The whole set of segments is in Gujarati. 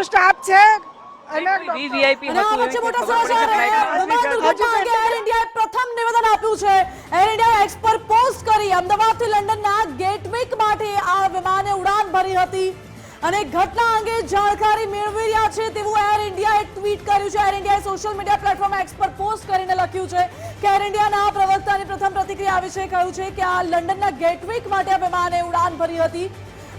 સ્ટાફ છે અને વીવીઆઈપી અને આ વચ્ચે મોટા સમાચાર વિમાન દુર્ઘટના અંગે એર ઇન્ડિયાએ પ્રથમ નિવેદન આપ્યું છે. એર ઇન્ડિયાએ એક્સ પર પોસ્ટ કરી અમદાવાદથી લંડનના ગેટવિક માટે આ વિમાને ઉડાન ભરી હતી અને ઘટના અંગે જાણકારી મેળવી રહ્યા છે તેવું એર ઇન્ડિયાએ ટ્વીટ કર્યું છે. એર ઇન્ડિયાએ સોશિયલ મીડિયા પ્લેટફોર્મ એક્સ પર પોસ્ટ કરીને લખ્યું છે કે એર ઇન્ડિયાના પ્રવક્તાની પ્રથમ પ્રતિક્રિયા આવી છે. કહ્યું છે કે આ લંડનના ગેટવિક માટે આ વિમાને ઉડાન ભરી હતી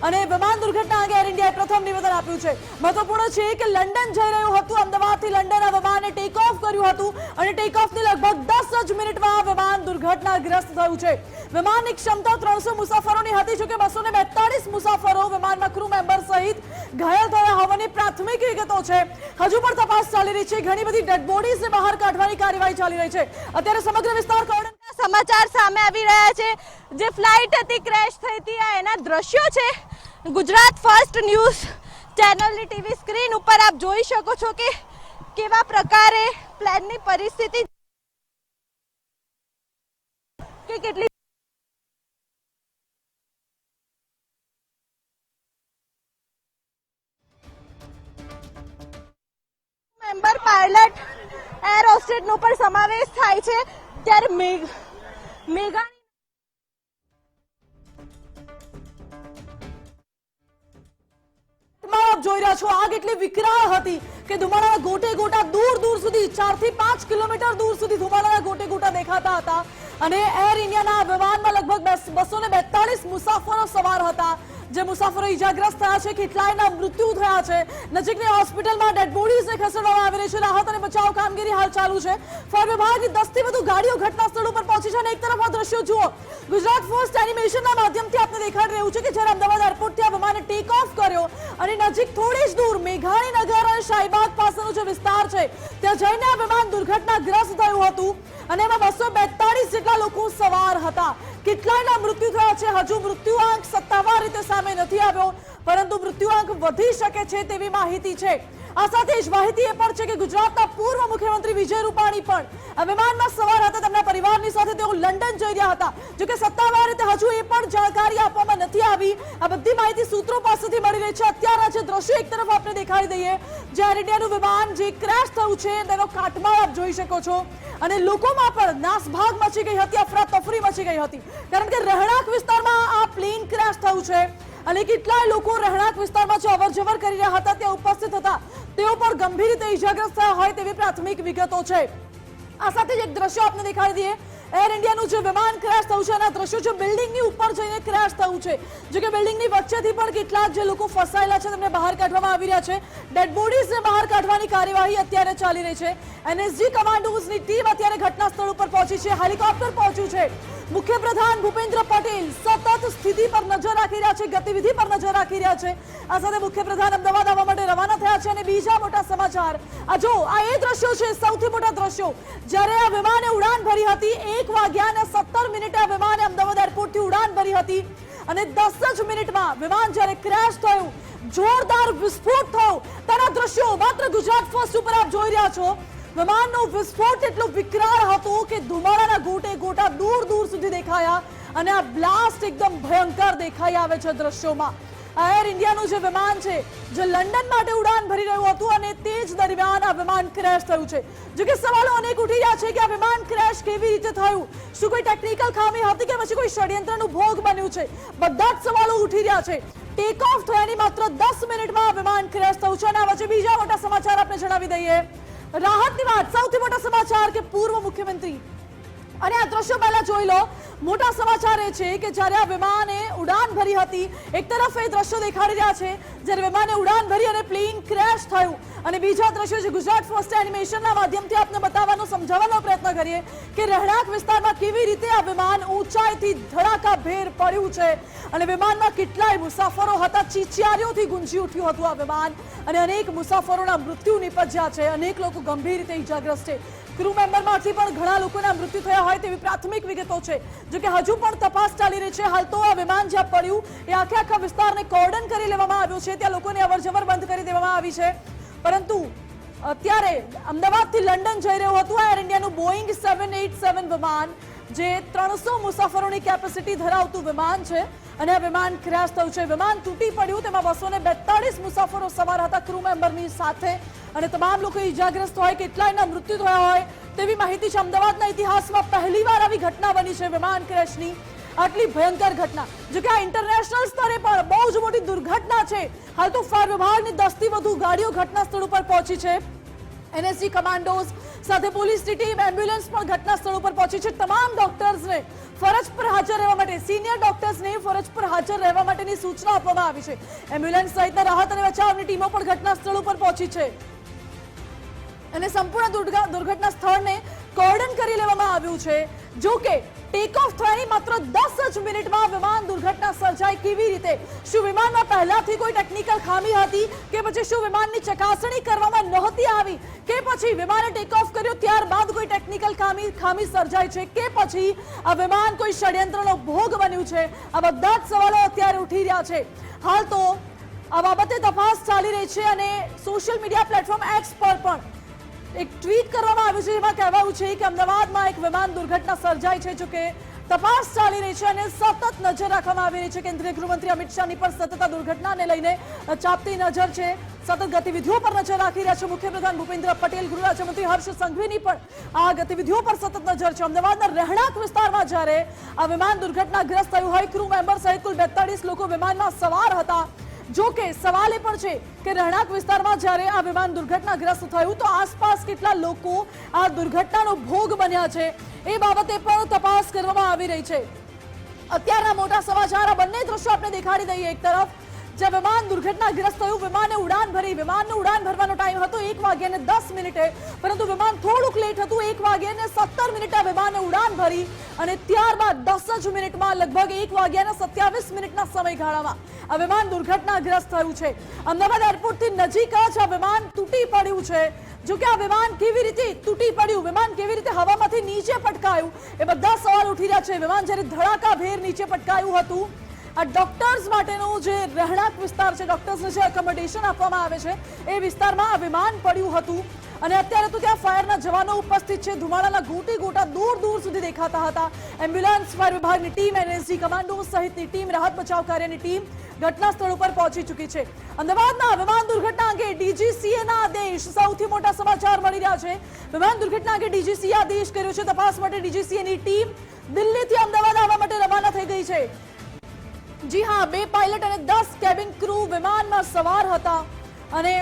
અને વિમાન દુર્ઘટના અંગે એર ઇન્ડિયાએ પ્રથમ નિવેદન આપ્યું છે. મહત્વપૂર્ણ છે કે લંડન જઈ રહ્યું હતું, અમદાવાદથી લંડન આ વિમાને ટેક ઓફ કર્યું હતું અને ટેક ઓફની લગભગ 10 જ મિનિટમાં આ વિમાન દુર્ઘટનાગ્રસ્ત થયું છે. વિમાનની ક્ષમતા 300 મુસાફરોની હતી, જોકે 242 મુસાફરો વિમાનમાં ક્રૂ મેમ્બર સહિત ઘાયલ થયા હોવાની પ્રાથમિક વિગતો છે. હજુ પણ તપાસ ચાલી રહી છે. ઘણી બધી ડેડ બોડીઝને બહાર કાઢવાની કાર્યવાહી ચાલી રહી છે. અત્યારે સમગ્ર વિસ્તાર કોર્ડન સમાચાર સામે આવી રહ્યા છે. જે ફ્લાઇટ હતી ક્રેશ થઈ હતી આ એના દ્રશ્યો છે. ગુજરાત ફર્સ્ટ ન્યૂઝ ચેનલની ટીવી સ્ક્રીન ઉપર આપ જોઈ શકો છો કે કેવા પ્રકારે પ્લેનની પરિસ્થિતિ કે કેટલી મેમ્બર પાયલટ એર હોસ્ટેસનો પણ સમાવેશ થાય છે. ત્યારે મેઘા જોઈ રહ્યા છો આગ એટલી વિકરાળ હતી કે ધુમાડાના ગોટે ગોટા દૂર દૂર સુધી 4 થી 5 કિલોમીટર દૂર સુધી ધુમાડાના ગોટે ગોટા દેખાતા હતા અને એર ઇન્ડિયાના વિમાનમાં લગભગ 242 મુસાફરો સવાર હતા. જે મુસાફરો ઈજાગ્રસ્ત થયા છે, કેટલાયના મૃત્યુ થયા છે. નજીકની હોસ્પિટલમાં ડેડ બોડીઝને ખસેડવામાં આવી રહી છે. રાહત અને બચાવ કામગીરી હાલ ચાલુ છે. ફાયર વિભાગની 10 થી વધુ ગાડીઓ ઘટના સ્થળ ઉપર પહોંચી છે અને એક તરફ આ દ્રશ્યો જુઓ. ગુજરાત ફર્સ્ટ એનિમેશનના માધ્યમથી આપને દેખાડી રહ્યું છે કે જ્યારે અમદાવાદ એરપોર્ટથી આ વિમાને ટેક ઓફ કર્યો અને નજીક થોડી જ દૂર મેઘાણી નગર અને શાહીબાગ પાસેનો જે વિસ્તાર છે ત્યાં જઈને આ વિમાન દુર્ઘટનાગ્રસ્ત થયું હતું અને એમાં 242 જેટલા લોકો સવાર હતા. કેટલાયના મૃત્યુ થયા છે. હજુ મૃત્યુઆંક સત્તાવાર રીતે સામે નથી આવ્યો, પરંતુ મૃત્યુઆંક વધી શકે છે તેવી માહિતી છે. આ સાથે જ માહિતી એ પણ છે કે ગુજરાતના પૂર્વ મુખ્યમંત્રી વિજય રૂપાણી પણ આ વિમાનમાં સવાર હતા. તેમના પરિવારની સાથે તેઓ લંડન જઈ રહ્યા હતા. જોકે સત્તાવાર રીતે હજુ એ પણ જાણકારી આપવામાં નથી આવી. આ બધી માહિતી સૂત્રો પાસેથી મળી રહી છે. અત્યારે જે દ્રશ્યો એક તરફ આપણે દેખાડી દઈએ, જે એર ઇન્ડિયાનું વિમાન જે ક્રેશ થયું છે તેનો કાટમાળ આપ જોઈ શકો છો અને લોકોમાં પણ નાસભાગ મચી ગઈ હતી, અફરાતફરી મચી ગઈ હતી. કારણ કે રહેણાંક વિસ્તારમાં આ પ્લેન ક્રેશ થયું છે અને કેટલાય લોકો રહેણાંક વિસ્તારમાં જે અવરજવર કરી રહ્યા હતા ત્યાં ઉપસ્થિત હતા તેઓ પણ ગંભીર રીતે ઈજાગ્રસ્ત થયા હોય તેવી પ્રાથમિક વિગતો છે. આ સાથે જ એક દ્રશ્ય આપને દેખાડી દઈએ. એર ઇન્ડિયાનું જે વિમાન ક્રેશ થયું છે એના દ્રશ્યો છે. બિલ્ડિંગની ઉપર જઈને ક્રેશ થયું છે. જો કે બિલ્ડિંગની વચ્ચેથી પણ કેટલાક જે લોકો ફસાયેલા છે તેમને બહાર કાઢવામાં આવી રહ્યા છે. ડેડ બોડીઝને બહાર કાઢવાની કાર્યવાહી અત્યારે ચાલી રહી છે. એનએસજી કમાન્ડોઝની ટીમ અત્યારે ઘટના સ્થળ ઉપર પહોંચી છે. હેલિકોપ્ટર પહોંચ્યું છે. મુખ્યપ્રધાન ભૂપેન્દ્ર પટેલ સતત સ્થિતિ પર નજર રાખી રહ્યા છે, ગતિવિધિ પર નજર રાખી રહ્યા છે. આ સાથે મુખ્યપ્રધાન અમદાવાદ આવવા માટે રવાના થયા છે. અને બીજા મોટા સમાચાર આ જો આ એ દ્રશ્યો છે, સૌથી મોટા દ્રશ્યો. જ્યારે આ વિમાને ઉડાન ભરી હતી 1 વાગ્યા અને 17 મિનિટે આ વિમાને અમદાવાદ એરપોર્ટથી ઉડાન ભરી હતી અને 10 જ મિનિટમાં વિમાન જ્યારે ક્રેશ થયું, જોરદાર વિસ્ફોટ થયો તેના દ્રશ્યો માત્ર ગુજરાત ફર્સ્ટ ઉપર આપ જોઈ રહ્યા છો. વિમાનનો વિસ્ફોટ એટલો વિકરાળ હતો કે ધુમાડાના ગોટે ગોટા દૂર દૂર સુધી દેખાયા અને આ બ્લાસ્ટ એકદમ ભયંકર દેખાઈ આવે છે દ્રશ્યોમાં. એર ઇન્ડિયાનું જે વિમાન છે જે લંડન માટે ઉડાન ભરી રહ્યું હતું અને તે જ દરમિયાન આ વિમાન ક્રેશ થયું છે. જો કે સવાલો અનેક ઉઠી રહ્યા છે કે આ વિમાન ક્રેશ કેવી રીતે થયું, શું કોઈ ટેકનિકલ ખામી હતી કે પછી કોઈ ષડયંત્રનું ભોગ બન્યું છે. બધા જ સવાલો ઉઠી રહ્યા છે. ટેક ઓફ થયાની માત્ર 10 મિનિટમાં આ વિમાન ક્રેશ થયું છે. અને આ વચ્ચે બીજા મોટા સમાચાર આપણે જણાવી દઈએ. રાહતની વાત, સૌથી મોટા સમાચાર કે પૂર્વ મુખ્યમંત્રી અને આ દ્રશ્યો પહેલા જોઈ લો. મોટા સમાચાર એ છે કે જ્યારે આ વિમાને ઉડાન ભરી હતી, એક તરફ એ દ્રશ્યો દેખાડી રહ્યા છે જ્યારે વિમાને ઉડાન ભરી અને પ્લેન ક્રેશ થયું અને બીજા દ્રશ્યો જે ગુજરાત ફર્સ્ટ એનિમેશનના માધ્યમથી આપને બતાવવાનો સમજાવવાનો પ્રયત્ન કરીએ કે રહેણાંક વિસ્તારમાં કેવી રીતે આ વિમાન ઊંચાઈથી ધડાકાભેર પડ્યું છે અને વિમાનમાં કેટલાય મુસાફરો હતા. ચીચિયારીઓથી ગુંજી ઉઠ્યું હતું આ વિમાન અને અનેક મુસાફરોના મૃત્યુ નિપજ્યા છે. અનેક લોકો ગંભીર રીતે ઈજાગ્રસ્ત છે. ક્રૂ મેમ્બરમાંથી પણ ઘણા લોકોના મૃત્યુ થયા હોય તેવી પ્રાથમિક વિગતો છે. જો કે હજુ પણ તપાસ ચાલી રહી છે. હાલ તો આ વિમાન જ્યાં પડ્યું એ આખા વિસ્તારને કોર્ડન કરી લેવામાં આવ્યો છે. ત્યાં લોકોની અવરજવર બંધ કરી દેવામાં આવી છે. પરંતુ અત્યારે અમદાવાદથી લંડન જઈ રહ્યું હતું એર ઇન્ડિયાનું બોઈંગ 787 વિમાન જે 300 મુસાફરોની કેપેસિટી ધરાવતું વિમાન છે અને આ વિમાન ક્રેશ થયું છે. વિમાન તૂટી પડ્યું, તેમાં 242 મુસાફરો સવાર હતા ક્રૂ મેમ્બરની સાથે અને તમામ લોકો ઈજાગ્રસ્ત હોય, કેટલાયના મૃત્યુ થયા હોય તેવી માહિતી છે. અમદાવાદના ઇતિહાસમાં પહેલીવાર આવી ઘટના બની છે વિમાન ક્રેશની, આટલી ભયંકર ઘટના. જો કે આ ઇન્ટરનેશનલ સ્તરે પણ બહુ જ મોટી દુર્ઘટના છે. હાલ તો ફાયર વિભાગની 10 થી વધુ ગાડીઓ ઘટના સ્થળ ઉપર પહોંચી છે. એનએસજી કમાન્ડોઝ સાથે પોલીસની ટીમ, એમ્બ્યુલન્સ પણ ઘટના સ્થળ ઉપર પહોંચી છે. તમામ ડોક્ટર્સને ફરજ પર હાજર રહેવા માટે, સિનિયર ડોક્ટર્સને ફરજ પર હાજર રહેવા માટેની સૂચના આપવામાં આવી છે. એમ્બ્યુલન્સ સહિતના રાહત અને બચાવની ટીમો પણ ઘટના સ્થળ ઉપર પહોંચી છે અને સંપૂર્ણ દુર્ઘટના સ્થળને કોર્ડન કરી લેવામાં આવ્યું છે. જો કે ટેક ઓફ થયાની માત્ર 10 જ મિનિટમાં વિમાન દુર્ઘટના સર્જાઈ. કેવી રીતે? શું વિમાનમાં પહેલાથી કોઈ ટેકનિકલ ખામી હતી કે પછી શું વિમાનની ચકાસણી કરવામાં નહોતી આવી કે પછી વિમાને ટેક ઓફ કર્યો ત્યારબાદ કોઈ ટેકનિકલ ખામી સર્જાઈ છે કે પછી આ વિમાન કોઈ ષડયંત્રનો ભોગ બન્યું છે? આ બધા જ સવાલો અત્યારે ઉઠી રહ્યા છે. હાલ તો આ બાબતે તપાસ ચાલી રહી છે અને સોશિયલ મીડિયા પ્લેટફોર્મ એક્સ પર પણ એક ટ્વીટ કરવામાં આવ્યું છે. એમાં કહેવાયું છે કે અમદાવાદમાં એક વિમાન દુર્ઘટના સર્જાઈ છે. જો કે તપાસ ચાલી રહી છે અને સતત નજર રાખવામાં આવી રહી છે. કેન્દ્રીય ગૃહમંત્રી અમિત શાહની પર સતત આ દુર્ઘટનાને લઈને ચાંપતી નજર છે. સતત ગતિવિધિઓ પર નજર રાખી રહ્યા છે મુખ્યપ્રધાન ભૂપેન્દ્ર પટેલ. ગૃહ રાજ્યમંત્રી હર્ષ સંઘવીની પણ આ ગતિવિધિઓ પર સતત નજર છે. અમદાવાદના રહેણાંક વિસ્તારમાં જ્યારે આ વિમાન દુર્ઘટનાગ્રસ્ત થયું હોય, ક્રૂ મેમ્બર સહિત કુલ 42 લોકો વિમાનમાં સવાર હતા. જો કે સવાલ એ પણ છે કે રહેણાંક વિસ્તારમાં જ્યારે આ વિમાન દુર્ઘટનાગ્રસ્ત થયું તો આસપાસ કેટલા લોકો આ દુર્ઘટનાનો ભોગ બન્યા છે એ બાબતે પણ તપાસ કરવામાં આવી રહી છે. અત્યારના મોટા સમાચાર આ બંને દ્રશ્યો આપણે દેખાડી દઈએ. એક તરફ જ્યાં વિમાન દુર્ઘટનાગ્રસ્ત થયું, વિમાને ઉડાન ભરી, વિમાનનો ઉડાન ભરવાનો ટાઈમ હતો 1:10 પરંતુ વિમાન થોડુંક લેટ હતું. 1:17 વિમાને ઉડાન ભરી અને ત્યારબાદ 10 જ મિનિટમાં લગભગ 1:27 સમયગાળામાં આ વિમાન દુર્ઘટનાગ્રસ્ત થયું છે. અમદાવાદ એરપોર્ટથી નજીક જ આ વિમાન તૂટી પડ્યું છે. જો કે આ વિમાન કેવી રીતે તૂટી પડ્યું, વિમાન કેવી રીતે હવામાંથી નીચે પટકાયું, એ બધા સવાલ ઉઠી રહ્યા છે. વિમાન જ્યારે ધડાકાભેર નીચે પટકાયું હતું, આ ડોક્ટર્સ માટેનો જે રહેણાંક વિસ્તાર છે, ડોક્ટર્સને જે એકોમોડેશન આપવામાં આવે છે એ વિસ્તારમાં આ વિમાન પડ્યું હતું અને અત્યારે તો ત્યાં ફાયરના જવાનો ઉપસ્થિત છે. ધુમાડાના ગોટા દૂર દૂર સુધી દેખાતા હતા. એમ્બ્યુલન્સ, ફાયર વિભાગની ટીમ, એનએસજી કમાન્ડો સહિતની ટીમ, રાહત બચાવ કાર્યની ટીમ ઘટના સ્થળ ઉપર પહોંચી ચૂકી છે. અમદાવાદના વિમાન દુર્ઘટના અંગે ડીજીસીએના આદેશ, સૌથી મોટા સમાચાર મળી રહ્યા છે. વિમાન દુર્ઘટના અંગે ડીજીસીએ આદેશ કર્યો છે. તપાસ માટે ડીજીસીએની ટીમ દિલ્હીથી અમદાવાદ આવવા માટે રવાના થઈ ગઈ છે. જી હા, 2 પાયલટ અને 10 કેબિન ક્રૂ વિમાનમાં સવાર હતા અને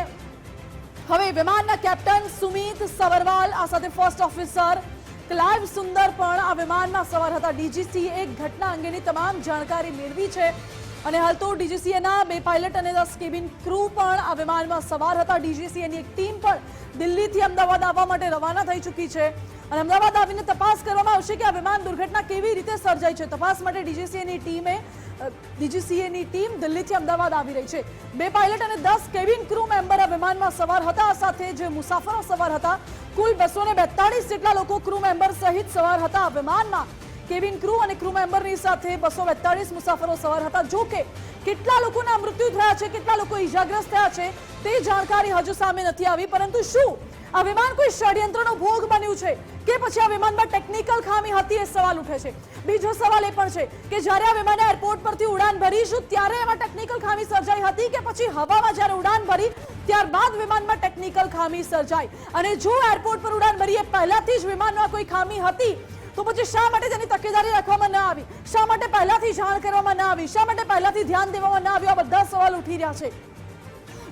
હવે વિમાનના કેપ્ટન સુમિત સબરવાલ, આ સાથે ફર્સ્ટ ઓફિસર ક્લાઇવ સુંદર પણ આ વિમાનમાં સવાર હતા. ડીજીસીએ ઘટના અંગેની તમામ જાણકારી મેળવી છે અને હાલ તો ડીજીસીએના 2 પાયલટ અને 10 કેબિન ક્રૂ પણ આ વિમાનમાં સવાર હતા. ડીજીસીએની એક ટીમ પણ દિલ્હીથી અમદાવાદ આવવા માટે રવાના થઈ ચૂકી છે અને અમદાવાદ આવીને તપાસ કરવામાં આવશે કે આ વિમાન દુર્ઘટના કેવી રીતે સર્જાઈ છે. તપાસ માટે ડીજીસીએની ટીમ દિલ્હીથી અમદાવાદ આવી રહી છે. 2 પાયલટ અને 10 કેબિન ક્રૂ મેમ્બર આ વિમાનમાં સવાર હતા. આ સાથે જે મુસાફરો સવાર હતા, કુલ 242 જેટલા લોકો ક્રૂ મેમ્બર સહિત સવાર હતા આ વિમાનમાં. કેબિન ક્રૂ અને ક્રૂ મેમ્બરની સાથે 242 મુસાફરો સવાર હતા. જો કે કેટલા લોકોના મૃત્યુ થયા છે, કેટલા લોકો ઈજાગ્રસ્ત થયા છે તે જાણકારી હજુ સામે નથી આવી. પરંતુ શું આ વિમાન કોઈ ષડયંત્રનો ભોગ બન્યું છે કે પછી આ વિમાનમાં ટેકનિકલ ખામી હતી, એ સવાલ ઉઠે છે. બીજો સવાલ એ પણ છે કે જ્યારે આ વિમાને એરપોર્ટ પરથી ઉડાન ભરીશું ત્યારે એમાં ટેકનિકલ ખામી સર્જાઈ હતી કે પછી હવામાં જ્યારે ઉડાન ભરી ત્યારબાદ વિમાનમાં ટેકનિકલ ખામી સર્જાઈ. અને જો એરપોર્ટ પર ઉડાન ભરીએ પહેલાથી જ વિમાનમાં કોઈ ખામી હતી તો પછી શા માટે તેની તકેદારી રાખવામાં ન આવી? શા માટે પહેલાથી જાણ કરવામાં ન આવી? શા માટે પહેલાથી ધ્યાન દેવામાં ન આવ્યું? આ બધા સવાલ ઉઠી રહ્યા છે.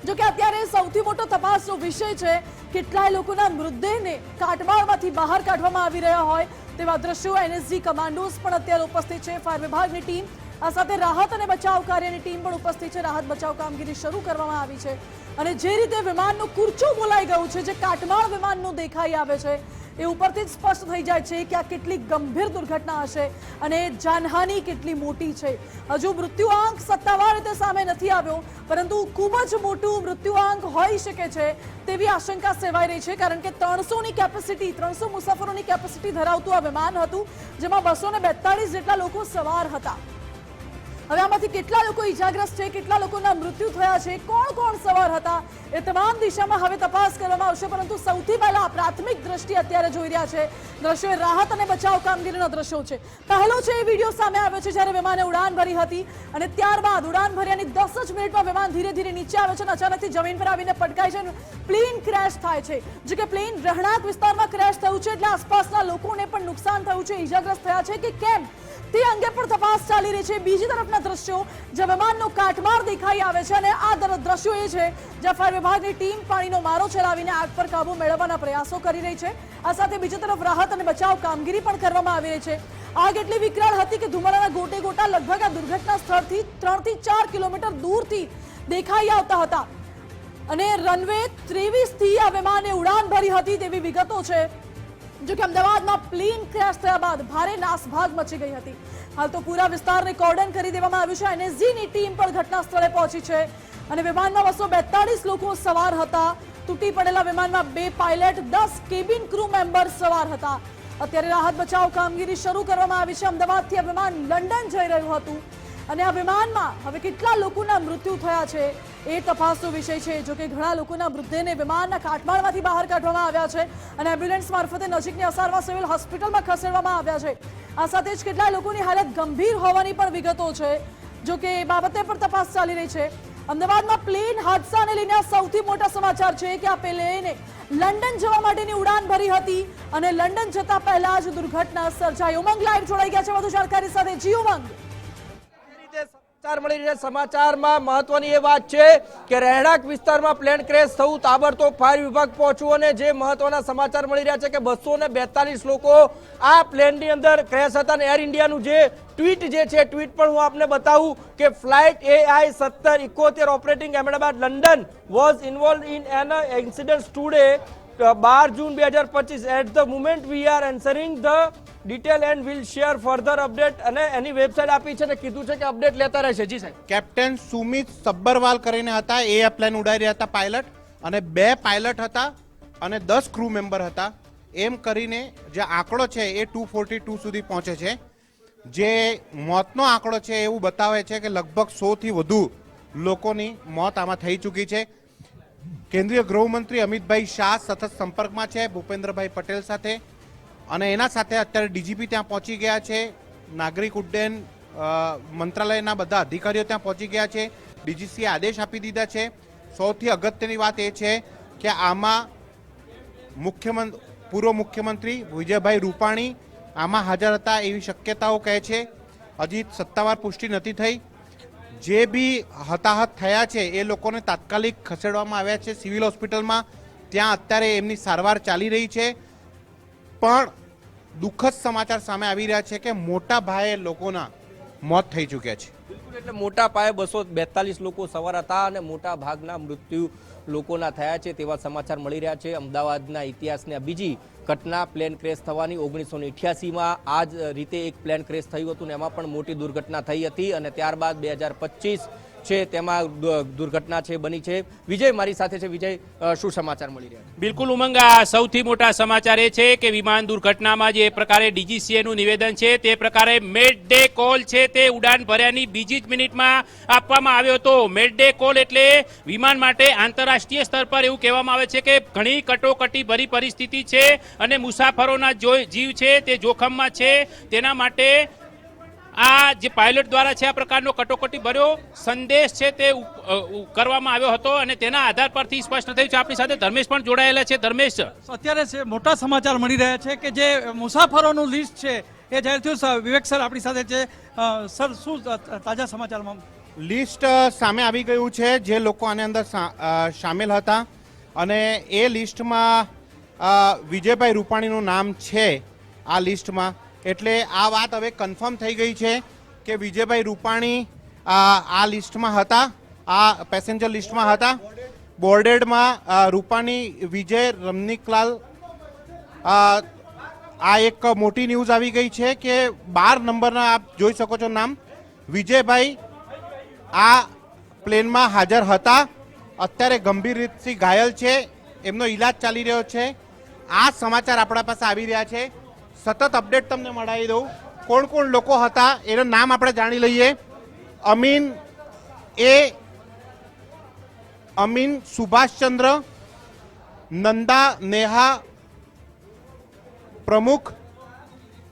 જો કે અત્યારે સૌથી મોટો તપાસનો વિષય છે કેટલાય લોકોના મૃતદેહને કાટમાળમાંથી બહાર કાઢવામાં આવી રહ્યા હોય તેવા દ્રશ્યો. એનએસજી કમાન્ડોઝ પણ અત્યારે ઉપસ્થિત છે, ફાયર વિભાગની ટીમ, આ સાથે રાહત અને બચાવ કાર્યની ટીમ પણ ઉપસ્થિત છે. રાહત બચાવ કામગીરી શરૂ કરવામાં આવી છે અને જે રીતે વિમાનનું કૂર્ચું બોલાઈ ગયું છે, જે કાટમાળ વિમાનનું દેખાઈ આવે છે, એ ઉપરથી જ સ્પષ્ટ થઈ જાય છે કે આ કેટલી ગંભીર દુર્ઘટના હશે અને જાનહાનિ કેટલી મોટી છે. હજુ મૃત્યુઆંક સત્તાવાર રીતે સામે નથી આવ્યો પરંતુ ખૂબ જ મોટું મૃત્યુઆંક હોઈ શકે છે તેવી આશંકા સેવાઈ રહી છે. કારણ કે 300ની કેપેસિટી, 300 મુસાફરોની કેપેસિટી ધરાવતું આ વિમાન હતું જેમાં 242 જેટલા લોકો સવાર હતા. હવે આમાંથી કેટલા લોકો ઈજાગ્રસ્ત છે, કેટલા લોકોના મૃત્યુ થયા છે, કોણ કોણ સવાર હતા, એ તમામ દિશામાં હવે તપાસ કરવામાં આવશે. પરંતુ સૌથી પહેલા પ્રાથમિક દ્રષ્ટિ અત્યારે જોઈ રહ્યા છે દ્રશ્યો એ રાહત અને બચાવ કામગીરીના દ્રશ્યો છે. પહેલો છે એ વિડીયો સામે આવ્યો છે જ્યારે વિમાને ઉડાન ભરી હતી અને ત્યારબાદ ઉડાન ભર્યાની 10 જ મિનિટમાં વિમાન ધીરે ધીરે નીચે આવે છે અને અચાનકથી જમીન પર આવીને પટકાય છે. પ્લેન ક્રેશ થાય છે. જો કે પ્લેન રહેણાંક વિસ્તારમાં ક્રેશ થયું છે એટલે આસપાસના લોકોને પણ નુકસાન થયું છે, ઈજાગ્રસ્ત થયા છે કે કેમ તે અંગે પણ તપાસ ચાલી રહી છે. બીજી તરફના દ્રશ્યો જ્યાં વિમાનનો કાટમાળ દેખાઈ આવે છે અને આ દ્રશ્યો એ છે જ્યાં ફાયર વિભાગની ટીમ પાણીનો મારો ચલાવીને આગ પર કાબુ મેળવવાના પ્રયાસો કરી રહી છે. આ સાથે બીજી તરફ રાહત અને બચાવ કામગીરી પણ કરવામાં આવી રહી છે. આગ એટલી વિકરાળ હતી કે ધુમાડાના ગોટે ગોટા લગભગ આ દુર્ઘટના સ્થળથી 3 થી 4 કિલોમીટર દૂરથી દેખાઈ આવતા હતા અને રનવે 23 થી આ વિમાને ઉડાન ભરી હતી તેવી વિગતો છે. જો કે અમદાવાદમાં પ્લેન ક્રેશ થયા બાદ ભારે નાસભાગ મચી ગઈ હતી. હાલ તો પૂરા વિસ્તારને કોર્ડન કરી દેવામાં આવ્યું છે. એનએસજીની ટીમ પણ ઘટના સ્થળે પહોંચી છે અને વિમાનમાં 242 લોકો સવાર હતા. તૂટી પડેલા વિમાનમાં 2 પાયલટ 10 કેબિન ક્રૂ મેમ્બર સવાર હતા. અત્યારે રાહત બચાવ કામગીરી શરૂ કરવામાં આવી છે. અમદાવાદથી આ વિમાન લંડન જઈ રહ્યું હતું અને આ વિમાનમાં હવે કેટલા લોકોના મૃત્યુ થયા છે એ તપાસનો વિષય છે. જો કે ઘણા લોકોના મૃતદેહને વિમાનના કાટમાળમાંથી બહાર કાઢવામાં આવ્યા છે અને એમ્બ્યુલન્સ મારફતે નજીકની અસારવા સિવિલ હોસ્પિટલમાં ખસેડવામાં આવ્યા છે. આ સાથે જ કેટલા લોકોની હાલત ગંભીર હોવાની પણ વિગતો છે. જો કે એ બાબતે પણ તપાસ ચાલી રહી છે. અમદાવાદમાં પ્લેન હાદસાને લઈને સૌથી મોટા સમાચાર છે કે આ પ્લેને લંડન જવા માટેની ઉડાન ભરી હતી અને લંડન જતા પહેલા જ દુર્ઘટના સર્જાઈ. ઉમંગ લાઈવ જોડાઈ ગયા છે વધુ જાણકારી સાથે. જી ઉમંગ. સમાચાર મળી રહ્યા સમાચારમાં મહત્વની એ વાત છે કે રહેણાંક વિસ્તારમાં પ્લેન ક્રેશ થયું, તાબડતોબ ફાયર વિભાગ પહોંચ્યું અને જે મહત્વના સમાચાર મળી રહ્યા છે કે 242 લોકો આ પ્લેનની અંદર ક્રેશ હતા અને એર ઇન્ડિયાનું જે ટ્વીટ જે છે ટ્વીટ પણ હું આપને બતાવું કે flight AI 1771 operating Ahmedabad London was involved in an incident today 12 June 2025 at the moment we are answering the detail and will share further update. અને એની વેબસાઇટ આપી છે ને કીધું છે કે અપડેટ લેતા રહેશે. જી સાહેબ. કેપ્ટન સુમિત સબ્બરવાલ કરીને હતા, એ આ પ્લેન ઉડાઈ રહ્યા હતા પાયલટ, અને 2 પાયલટ હતા અને 10 ક્રૂ મેમ્બર હતા. એમ કરીને જે આંકડો છે એ 242 સુધી પહોંચે છે. જે મોતનો આંકડો છે એવું બતાવે છે કે લગભગ 100 થી વધુ લોકોની મોત આમાં થઈ ચૂકી છે. કેન્દ્રીય ગૃહમંત્રી અમિતભાઈ શાહ સતત સંપર્કમાં છે ભૂપેન્દ્રભાઈ પટેલ સાથે અને એના સાથે અત્યારે ડીજીપી ત્યાં પહોંચી ગયા છે. નાગરિક ઉડ્ડયન મંત્રાલયના બધા અધિકારીઓ ત્યાં પહોંચી ગયા છે. ડીજીસીએ આદેશ આપી દીધા છે. સૌથી અગત્યની વાત એ છે કે આમાં પૂર્વ મુખ્યમંત્રી વિજયભાઈ રૂપાણી આમાં હાજર હતા એવી શક્યતાઓ કહે છે. હજી સત્તાવાર પુષ્ટિ નથી થઈ. જે બી હતાહત થયા છે એ લોકોને તાત્કાલિક ખસેડવામાં આવ્યા છે સિવિલ હોસ્પિટલમાં. ત્યાં અત્યારે એમની સારવાર ચાલી રહી છે. પણ દુઃખદ સમાચાર સામે આવી રહ્યા છે કે મોટા પાયે લોકોના મોત થઈ ચૂક્યા છે. બિલકુલ, એટલે મોટા પાયે 242 લોકો સવાર હતા અને મોટા ભાગના મૃત્યુ લોકોના થયા છે તેવા સમાચાર મળી રહ્યા છે. અમદાવાદના ઇતિહાસની આ બીજી ઘટના પ્લેન ક્રેશ થવાની. 1988માં આ જ રીતે એક પ્લેન ક્રેશ થયું હતું ને એમાં પણ મોટી દુર્ઘટના થઈ હતી અને ત્યારબાદ 2025 છે તેમાં દુર્ઘટના છે બની છે. વિજય મારી સાથે છે. વિજય, શું સમાચાર મળી રહ્યા છે? બિલકુલ ઉમંગ, આ સૌથી મોટા સમાચાર એ છે કે વિમાન દુર્ઘટનામાં જે પ્રકારે ડીજીસીએનું નિવેદન છે તે પ્રકારે મેડ ડે કોલ છે તે ઉડાન ભર્યાની બીજી જ મિનિટમાં આપવામાં આવ્યો હતો. મેડ ડે કોલ એટલે વિમાન માટે આંતરરાષ્ટ્રીય સ્તર પર એવું કહેવામાં આવે છે કે ઘણી કટોકટી ભરી પરિસ્થિતિ છે અને મુસાફરોના જીવ છે તે જોખમમાં છે. તેના માટે આ જે પાયલટ દ્વારા છે આ પ્રકારનો કટોકટી ભર્યો સંદેશ છે તે કરવામાં આવ્યો હતો અને તેના આધાર પરથી સ્પષ્ટ થયું છે. આપણી સાથે ધર્મેશ પણ જોડાયેલા છે. ધર્મેશ, અત્યારે મોટા સમાચાર મળી રહ્યા છે કે જે મુસાફરોનું લિસ્ટ છે એ જાહેર થયું. વિવેક સર આપણી સાથે છે. સર, શું તાજા સમાચારમાં લિસ્ટ સામે આવી ગયું છે જે લોકો આની અંદર સામેલ હતા અને એ લિસ્ટમાં વિજયભાઈ રૂપાણીનું નામ છે આ લિસ્ટમાં. એટલે આ વાત હવે કન્ફર્મ થઈ ગઈ છે કે વિજયભાઈ રૂપાણી આ લિસ્ટમાં હતા, આ પેસેન્જર લિસ્ટમાં હતા. બોર્ડેડમાં રૂપાણી વિજય રમનીકલાલ. આ એક મોટી ન્યૂઝ આવી ગઈ છે કે 12 નંબરના આપ જોઈ શકો છો નામ. વિજયભાઈ આ પ્લેનમાં હાજર હતા. અત્યારે ગંભીર રીતથી ઘાયલ છે, એમનો ઈલાજ ચાલી રહ્યો છે. આ સમાચાર આપણા પાસે આવી રહ્યા છે. સતત અપડેટ તમને મળાવી દઉં. કોણ કોણ લોકો હતા એનું નામ આપણે જાણી લઈએ. અમીન સુભાષચંદ્ર, નંદા નેહા પ્રમુખ,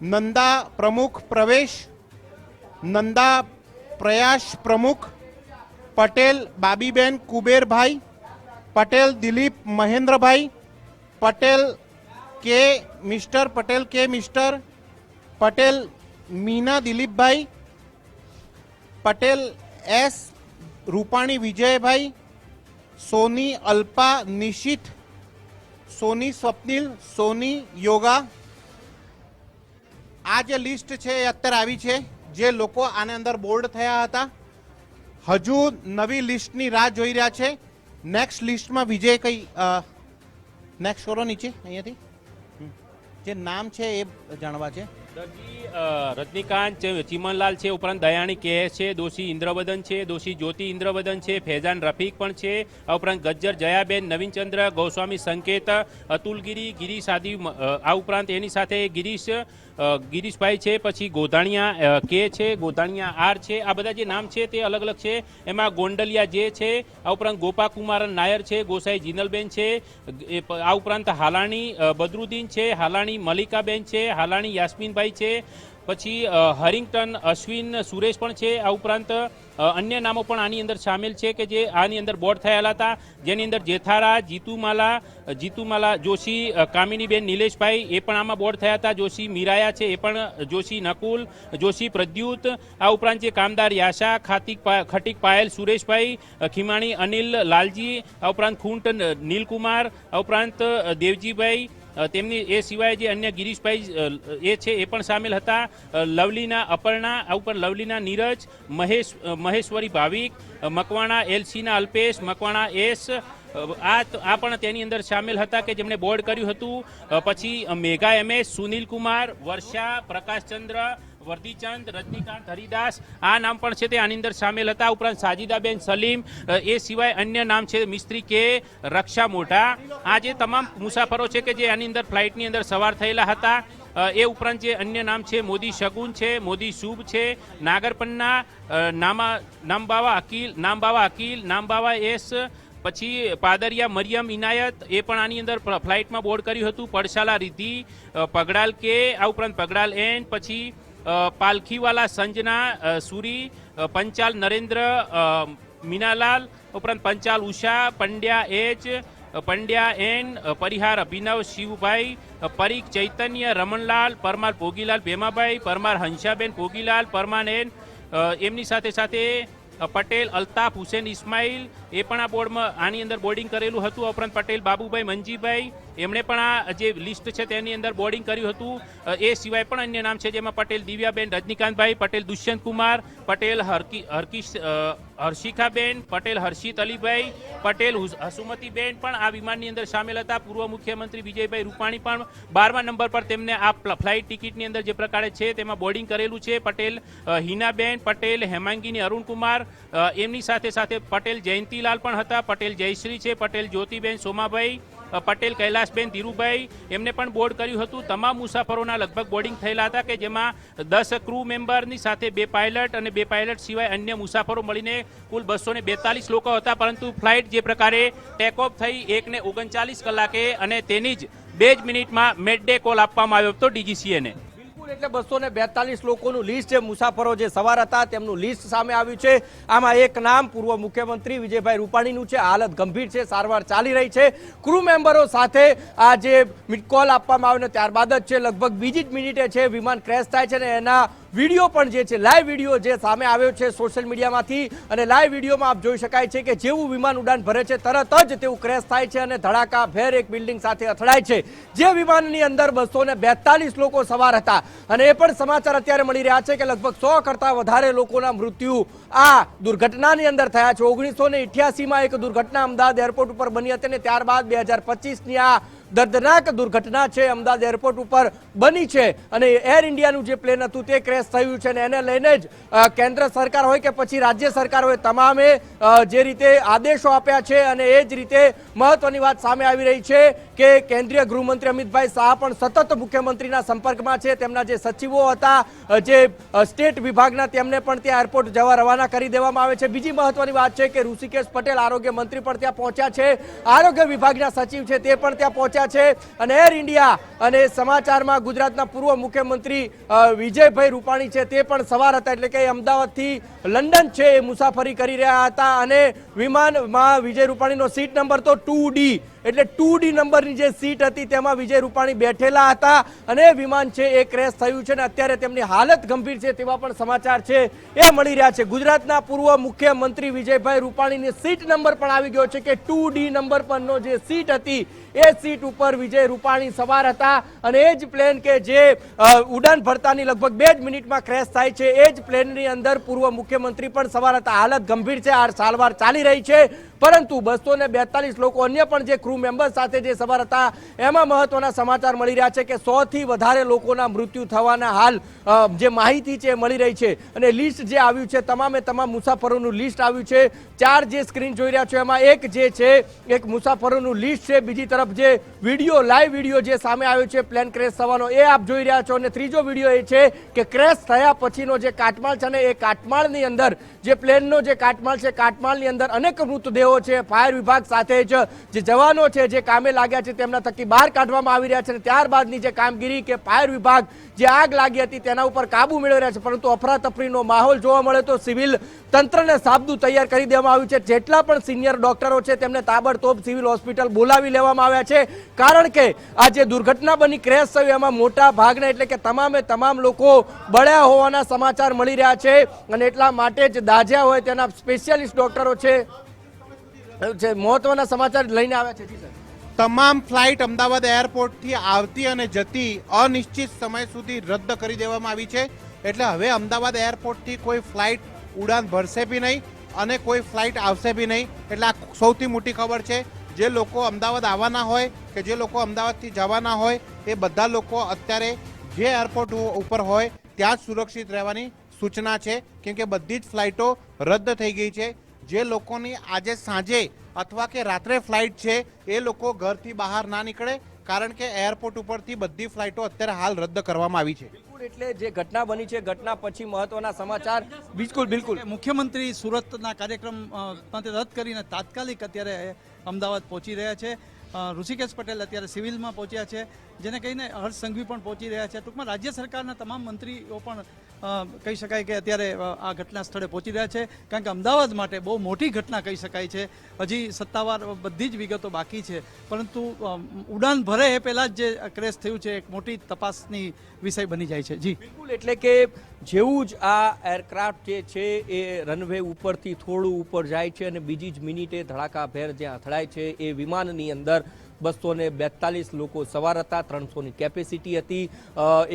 નંદા પ્રમુખ પ્રવેશ, નંદા પ્રયાસ પ્રમુખ, પટેલ બાબીબેન કુબેરભાઈ, પટેલ દિલીપ મહેન્દ્રભાઈ, પટેલ કે મિસ્ટર, પટેલ મીના દિલીપભાઈ, પટેલ એસ રૂપાણી વિજયભાઈ, સોની અલ્પા નિશિત, સોની સ્વપ્નિલ, સોની યોગા. આ જે લિસ્ટ છે એ અત્યારે આવી છે. જે લોકો આને અંદર બોર્ડ થયા હતા હજુ નવી લિસ્ટની રાહ જોઈ રહ્યા છે. નેક્સ્ટ લિસ્ટમાં વિજય કઈ નેક્સ્ટ કરો નીચે અહીંયાથી જે નામ છે એ જાણવા છે. દરજી રજનીકાંત ચિમનલાલ છે, ઉપરાંત દયાણી કેએસ છે, દોશી ઇન્દ્રવદન છે, દોશી જ્યોતિ ઇન્દ્રવદન છે, ફેજાન રફીક પણ છે, આ ઉપરાંત ગજ્જર જયાબેન, નવીનચંદ્ર ગોસ્વામી સંકેત, અતુલગીરી, ગિરીશ આદિ, આ ઉપરાંત એની સાથે ગિરીશભાઈ છે, પછી ગોધાણિયા કે છે, ગોધાણિયા આર છે. આ બધા જે નામ છે તે અલગ અલગ છે. એમાં ગોંડલિયા જે છે, આ ઉપરાંત ગોપાકુમારન નાયર છે, ગોસાઈ જીનલબેન છે, આ ઉપરાંત હાલાણી બદરુદ્દીન છે, હાલાણી મલિકાબેન છે, હાલાણી યાસ્મીનભાઈ છે, પછી હરિંગ્ટન અશ્વિન સુરેશ પણ છે. આ ઉપરાંત અન્ય નામો પણ આની અંદર સામેલ છે કે જે આની અંદર બોર્ડ થયેલા હતા, જેની અંદર જેથારા, જીતુમાલા જોશી, કામિનીબેન નિલેશભાઈ એ પણ આમાં બોર્ડ થયા હતા, જોશી મીરાયા છે એ પણ, જોશી નકુલ, જોશી પ્રદ્યુત, આ ઉપરાંત જે કામદાર યાશા, ખટીક પાયલ સુરેશભાઈ, ખીમાણી અનિલ લાલજી, આ ઉપરાંત ખૂંટ નીલકુમાર, આ ઉપરાંત દેવજીભાઈ, તેમની એ સિવાય જે અન્ય ગિરીશભાઈ એ છે એ પણ સામેલ હતા, લવલીના અપર્ણા, આ ઉપર લવલીના નીરજ, મહેશ્વરી ભાવિક, મકવાણા એલસીના અલ્પેશ, મકવાણા એસ, આ પણ તેની અંદર સામેલ હતા કે જેમણે બોર્ડ કર્યું હતું. પછી મેઘા એમએસ, સુનિલ કુમાર, વર્ષા, પ્રકાશચંદ્ર, વર્ધીચંદ, રજનીકાંત હરિદાસ, આ નામ પણ છે તે આની અંદર સામેલ હતા. ઉપરાંત સાજીદાબેન સલીમ, એ સિવાય અન્ય નામ છે મિસ્ત્રી કે રક્ષા મોઢા. આ જે તમામ મુસાફરો છે કે જે આની અંદર ફ્લાઇટની અંદર સવાર થયેલા હતા. એ ઉપરાંત જે અન્ય નામ છે મોદી શગુન છે, મોદી શુભ છે, નાગરપન્ના, નામબાવા અકીલ, નામબાવા એસ, પછી પાદરિયા મરિયમ ઇનાયત એ પણ આની અંદર ફ્લાઇટમાં બોર્ડ કર્યું હતું, પડશાલા રિદ્ધિ, પગડાલ કે, આ ઉપરાંત પગડાલ એન, પછી પાલખીવાલા સંજના સુરી, પંચાલ નરેન્દ્ર મીનાલાલ, ઉપરાંત પંચાલ ઉષા, પંડ્યા એચ, પંડ્યા એન, પરિહાર અભિનવ શિવભાઈ, પરીખ ચૈતન્ય રમણલાલ, પરમાર ભોગીલાલ ભેમાભાઈ, પરમાર હંસાબેન ભોગીલાલ, પરમાર એન, એમની સાથે પટેલ અલ્તાફ હુસેન ઇસ્માઇલ એ પણ આ બોર્ડમાં આની અંદર બોર્ડિંગ કરેલું હતું. ઉપરાંત પટેલ બાબુભાઈ મંજીભાઈ એમણે પણ આ જે લિસ્ટ છે તેની અંદર બોર્ડિંગ કર્યું હતું. એ સિવાય પણ અન્ય નામ છે જેમાં પટેલ દિવ્યાબેન રજનીકાંતભાઈ, પટેલ દુષ્યંત કુમાર, પટેલ હર્ષિકાબેન, પટેલ હર્ષિત અલીભાઈ, પટેલ હસુમતીબેન પણ આ વિમાનની અંદર સામેલ હતા. પૂર્વ મુખ્યમંત્રી વિજયભાઈ રૂપાણી પણ 12મા નંબર પર તેમને આ ફ્લાઇટ ટિકિટની અંદર જે પ્રકારે છે તેમાં બોર્ડિંગ કરેલું છે. પટેલ હિનાબેન, પટેલ હેમાંગીની અરુણકુમાર, એમની સાથે પટેલ જયંતીલાલ પણ હતા, પટેલ જયશ્રી છે, પટેલ જ્યોતિબેન સોમાભાઈ, પટેલ કૈલાસબેન ધીરુભાઈ એમને પણ બોર્ડ કર્યું હતું. તમામ મુસાફરોના લગભગ બોર્ડિંગ થયેલા હતા કે જેમાં 10 ક્રૂ મેમ્બરની સાથે 2 પાયલટ અને 2 પાયલટ સિવાય અન્ય મુસાફરો મળીને કુલ 242 લોકો હતા. પરંતુ ફ્લાઇટ જે પ્રકારે ટેક ઓફ થઈ 1:39 કલાકે અને તેની જ 2 જ મિનિટમાં મેડડે કોલ આપવામાં આવ્યો હતો ડીજીસીએને. એટલે 242 લોકોનું લિસ્ટ છે, મુસાફરો જે સવાર હતા તેમનું લિસ્ટ સામે આવ્યું છે. આમાં એક નામ પૂર્વ મુખ્યમંત્રી વિજયભાઈ રૂપાણીનું છે. હાલત ગંભીર છે, સારવાર ચાલી રહી છે. ક્રૂ મેમ્બરો સાથે આ જે મિડ કોલ આપવામાં આવ્યો ને ત્યારબાદ જ છે લગભગ બીજી જ મિનિટે છે વિમાન ક્રેશ થાય છે ને એના વિડીયો પણ જે છે લાઈવ વિડીયો જે સામે આવ્યો છે સોશિયલ મીડિયામાંથી અને લાઈવ વિડીયોમાં આપ જોઈ શકાય છે કે જેવું વિમાન ઉડાન ભરે છે તરત જ તેવું ક્રેશ થાય છે અને ધડાકાભેર એક બિલ્ડિંગ સાથે અથડાય છે. જે વિમાનની અંદર 242 લોકો સવાર હતા અને એ પણ સમાચાર અત્યારે મળી રહ્યા છે કે લગભગ 100 કરતા વધારે લોકોના મૃત્યુ આ દુર્ઘટનાની અંદર થયા છે. 1988માં એક દુર્ઘટના અમદાવાદ એરપોર્ટ ઉપર બની હતી અને ત્યારબાદ 2025ની આ દર્દનાક દુર્ઘટના છે અમદાવાદ એરપોર્ટ ઉપર બની છે અને એર ઇન્ડિયાનું જે પ્લેન હતું તે ક્રેશ થયું છે અને એને લઈને જ કેન્દ્ર સરકાર હોય કે પછી રાજ્ય સરકાર હોય તમામે જે રીતે આદેશો આપ્યા છે અને એ જ રીતે મહત્વની વાત સામે આવી રહી છે કે કેન્દ્રીય ગૃહમંત્રી અમિતભાઈ શાહ પણ સતત મુખ્યમંત્રીના સંપર્કમાં છે. તેમના જે સચિવો હતા જે સ્ટેટ વિભાગના તેમને પણ ત્યાં એરપોર્ટ જવા રવાના કરી દેવામાં આવે છે. બીજી મહત્વની વાત છે કે ઋષિકેશ પટેલ આરોગ્ય મંત્રી પણ ત્યાં પહોંચ્યા છે, આરોગ્ય વિભાગના સચિવ છે તે પણ ત્યાં પહોંચ્યા છે અને એર ઇન્ડિયા અને સમાચારમાં ગુજરાતના પૂર્વ મુખ્યમંત્રી વિજયભાઈ રૂપાણી છે તે પણ સવાર હતા, એટલે કે અમદાવાદથી લંડન છે એ મુસાફરી કરી રહ્યા હતા અને વિમાનમાં વિજય રૂપાણીનો સીટ નંબર તો 2D એટલે 2D નંબરની જે સીટ હતી તેમાં વિજય રૂપાણી બેઠેલા હતા અને વિમાન છે એ ક્રેશ થયું છે અને અત્યારે તેમની હાલત ગંભીર છે તેવા પણ સમાચાર છે એ મળી રહ્યા છે. ગુજરાતના પૂર્વ મુખ્યમંત્રી વિજયભાઈ રૂપાણીની સીટ નંબર પણ આવી ગયો છે કે 2D નંબર પરનો જે સીટ હતી એ સીટ ઉપર વિજય રૂપાણી સવાર હતા અને એ જ પ્લેન કે જે ઉડાન ભરતાની લગભગ 2 જ મિનિટમાં ક્રેશ થાય છે એ જ પ્લેનની અંદર પૂર્વ મુખ્યમંત્રી પણ સવાર હતા. હાલત ગંભીર છે, આ સારવાર ચાલી રહી છે, પરંતુ 242 લોકો અન્ય પણ જે ક્રૂ મેમ્બર સાથે જે સવાર હતા એમાં મહત્વના સમાચાર મળી રહ્યા છે કે 100 થી વધારે લોકોના મૃત્યુ થવાના હાલ જે માહિતી છે મળી રહી છે અને લિસ્ટ જે આવ્યું છે તમામે તમામ મુસાફરોનું લિસ્ટ આવ્યું છે. 4 જે સ્ક્રીન જોઈ રહ્યા છો એમાં એક જે છે એક મુસાફરોનું લિસ્ટ છે, બીજી તરફ જે વિડીયો લાઈવ વિડીયો જે સામે આવ્યો છે પ્લેન ક્રેશ થવાનો એ આપ જોઈ રહ્યા છો અને ત્રીજો વિડીયો એ છે કે ક્રેશ થયા પછીનો જે કાટમાળ છે ને એ કાટમાળની અંદર જે પ્લેનનો જે કાટમાળ છે કાટમાળની અંદર અનેક મૃતદેહો છે. ફાયર વિભાગ સાથે જ જે જવાનો છે જે કામે લાગ્યા છે તેમના થકી બહાર કાઢવામાં આવી રહ્યા છે અને ત્યારબાદની જે કામગીરી કે ફાયર વિભાગ જે આગ લાગી હતી તેના ઉપર કાબુ મેળવી રહ્યા છે, પરંતુ અફરાતફરીનો માહોલ જોવા મળે તો સિવિલ તંત્રને સાબદું તૈયાર કરી દેવામાં આવ્યું છે. જેટલા પણ સિનિયર ડોક્ટરો છે તેમને તાબડતોબ સિવિલ હોસ્પિટલ બોલાવી લેવામાં આવ્યા છે, કારણ કે આ જે દુર્ઘટના બની ક્રેશ થયું એમાં મોટા ભાગના એટલે કે તમામે તમામ લોકો બળ્યા હોવાના સમાચાર મળી રહ્યા છે અને એટલા માટે જ દાઝ્યા હોય તેના સ્પેશિયાલિસ્ટ ડોક્ટરો છે મહત્વના સમાચાર લઈને આવ્યા છે. જી સર, તમામ ફ્લાઇટ અમદાવાદ એરપોર્ટથી આવતી અને જતી અનિશ્ચિત સમય સુધી રદ કરી દેવામાં આવી છે. એટલે હવે અમદાવાદ એરપોર્ટથી કોઈ ફ્લાઇટ ઉડાન ભરશે બી નહીં અને કોઈ ફ્લાઇટ આવશે બી નહીં. એટલે આ સૌથી મોટી ખબર છે. જે લોકો અમદાવાદ આવવાના હોય કે જે લોકો અમદાવાદથી જવાના હોય એ બધા લોકો અત્યારે જે એરપોર્ટ ઉપર હોય ત્યાં જ સુરક્ષિત રહેવાની સૂચના છે, કેમ કે બધી જ ફ્લાઇટો રદ થઈ ગઈ છે. જે લોકોની આજે સાંજે અથવા કે રાત્રે ફ્લાઇટ છે એ લોકો ઘરથી બહાર ના નીકળે, કારણ કે એરપોર્ટ ઉપરથી બધી ફ્લાઇટો અત્યારે હાલ રદ કરવામાં આવી છે. એટલે જે ઘટના બની છે ઘટના પછી મહત્વના સમાચાર બિલકુલ મુખ્યમંત્રી સુરતના કાર્યક્રમ રદ કરીને તાત્કાલિક અત્યારે અમદાવાદ પહોંચી રહ્યા છે. ઋષિકેશ પટેલ અત્યારે સિવિલમાં પહોંચ્યા છે, જેને કહીને હર્ષ સંઘવી પણ પહોંચી રહ્યા છે. ટૂંકમાં રાજ્ય સરકારના તમામ મંત્રીઓ પણ કહી શકાય કે અત્યારે આ ઘટના સ્થળે પહોંચી રહ્યા છે, કારણ કે અમદાવાદ માટે બહુ મોટી ઘટના કહી શકાય છે. હજી સત્તાવાર બધી જ વિગતો બાકી છે, પરંતુ ઉડાન ભરે એ પહેલાં જ જે ક્રેશ થયું છે એક મોટી તપાસની વિષય બની જાય છે. જી બિલકુલ, એટલે કે જેવું જ આ એરક્રાફ્ટ જે છે એ રનવે ઉપરથી થોડું ઉપર જાય છે અને બીજી જ મિનિટે ધડાકાભેર જ્યાં અથડાય છે એ વિમાનની અંદર 242 લોકો સવાર હતા, 300ની કેપેસિટી હતી.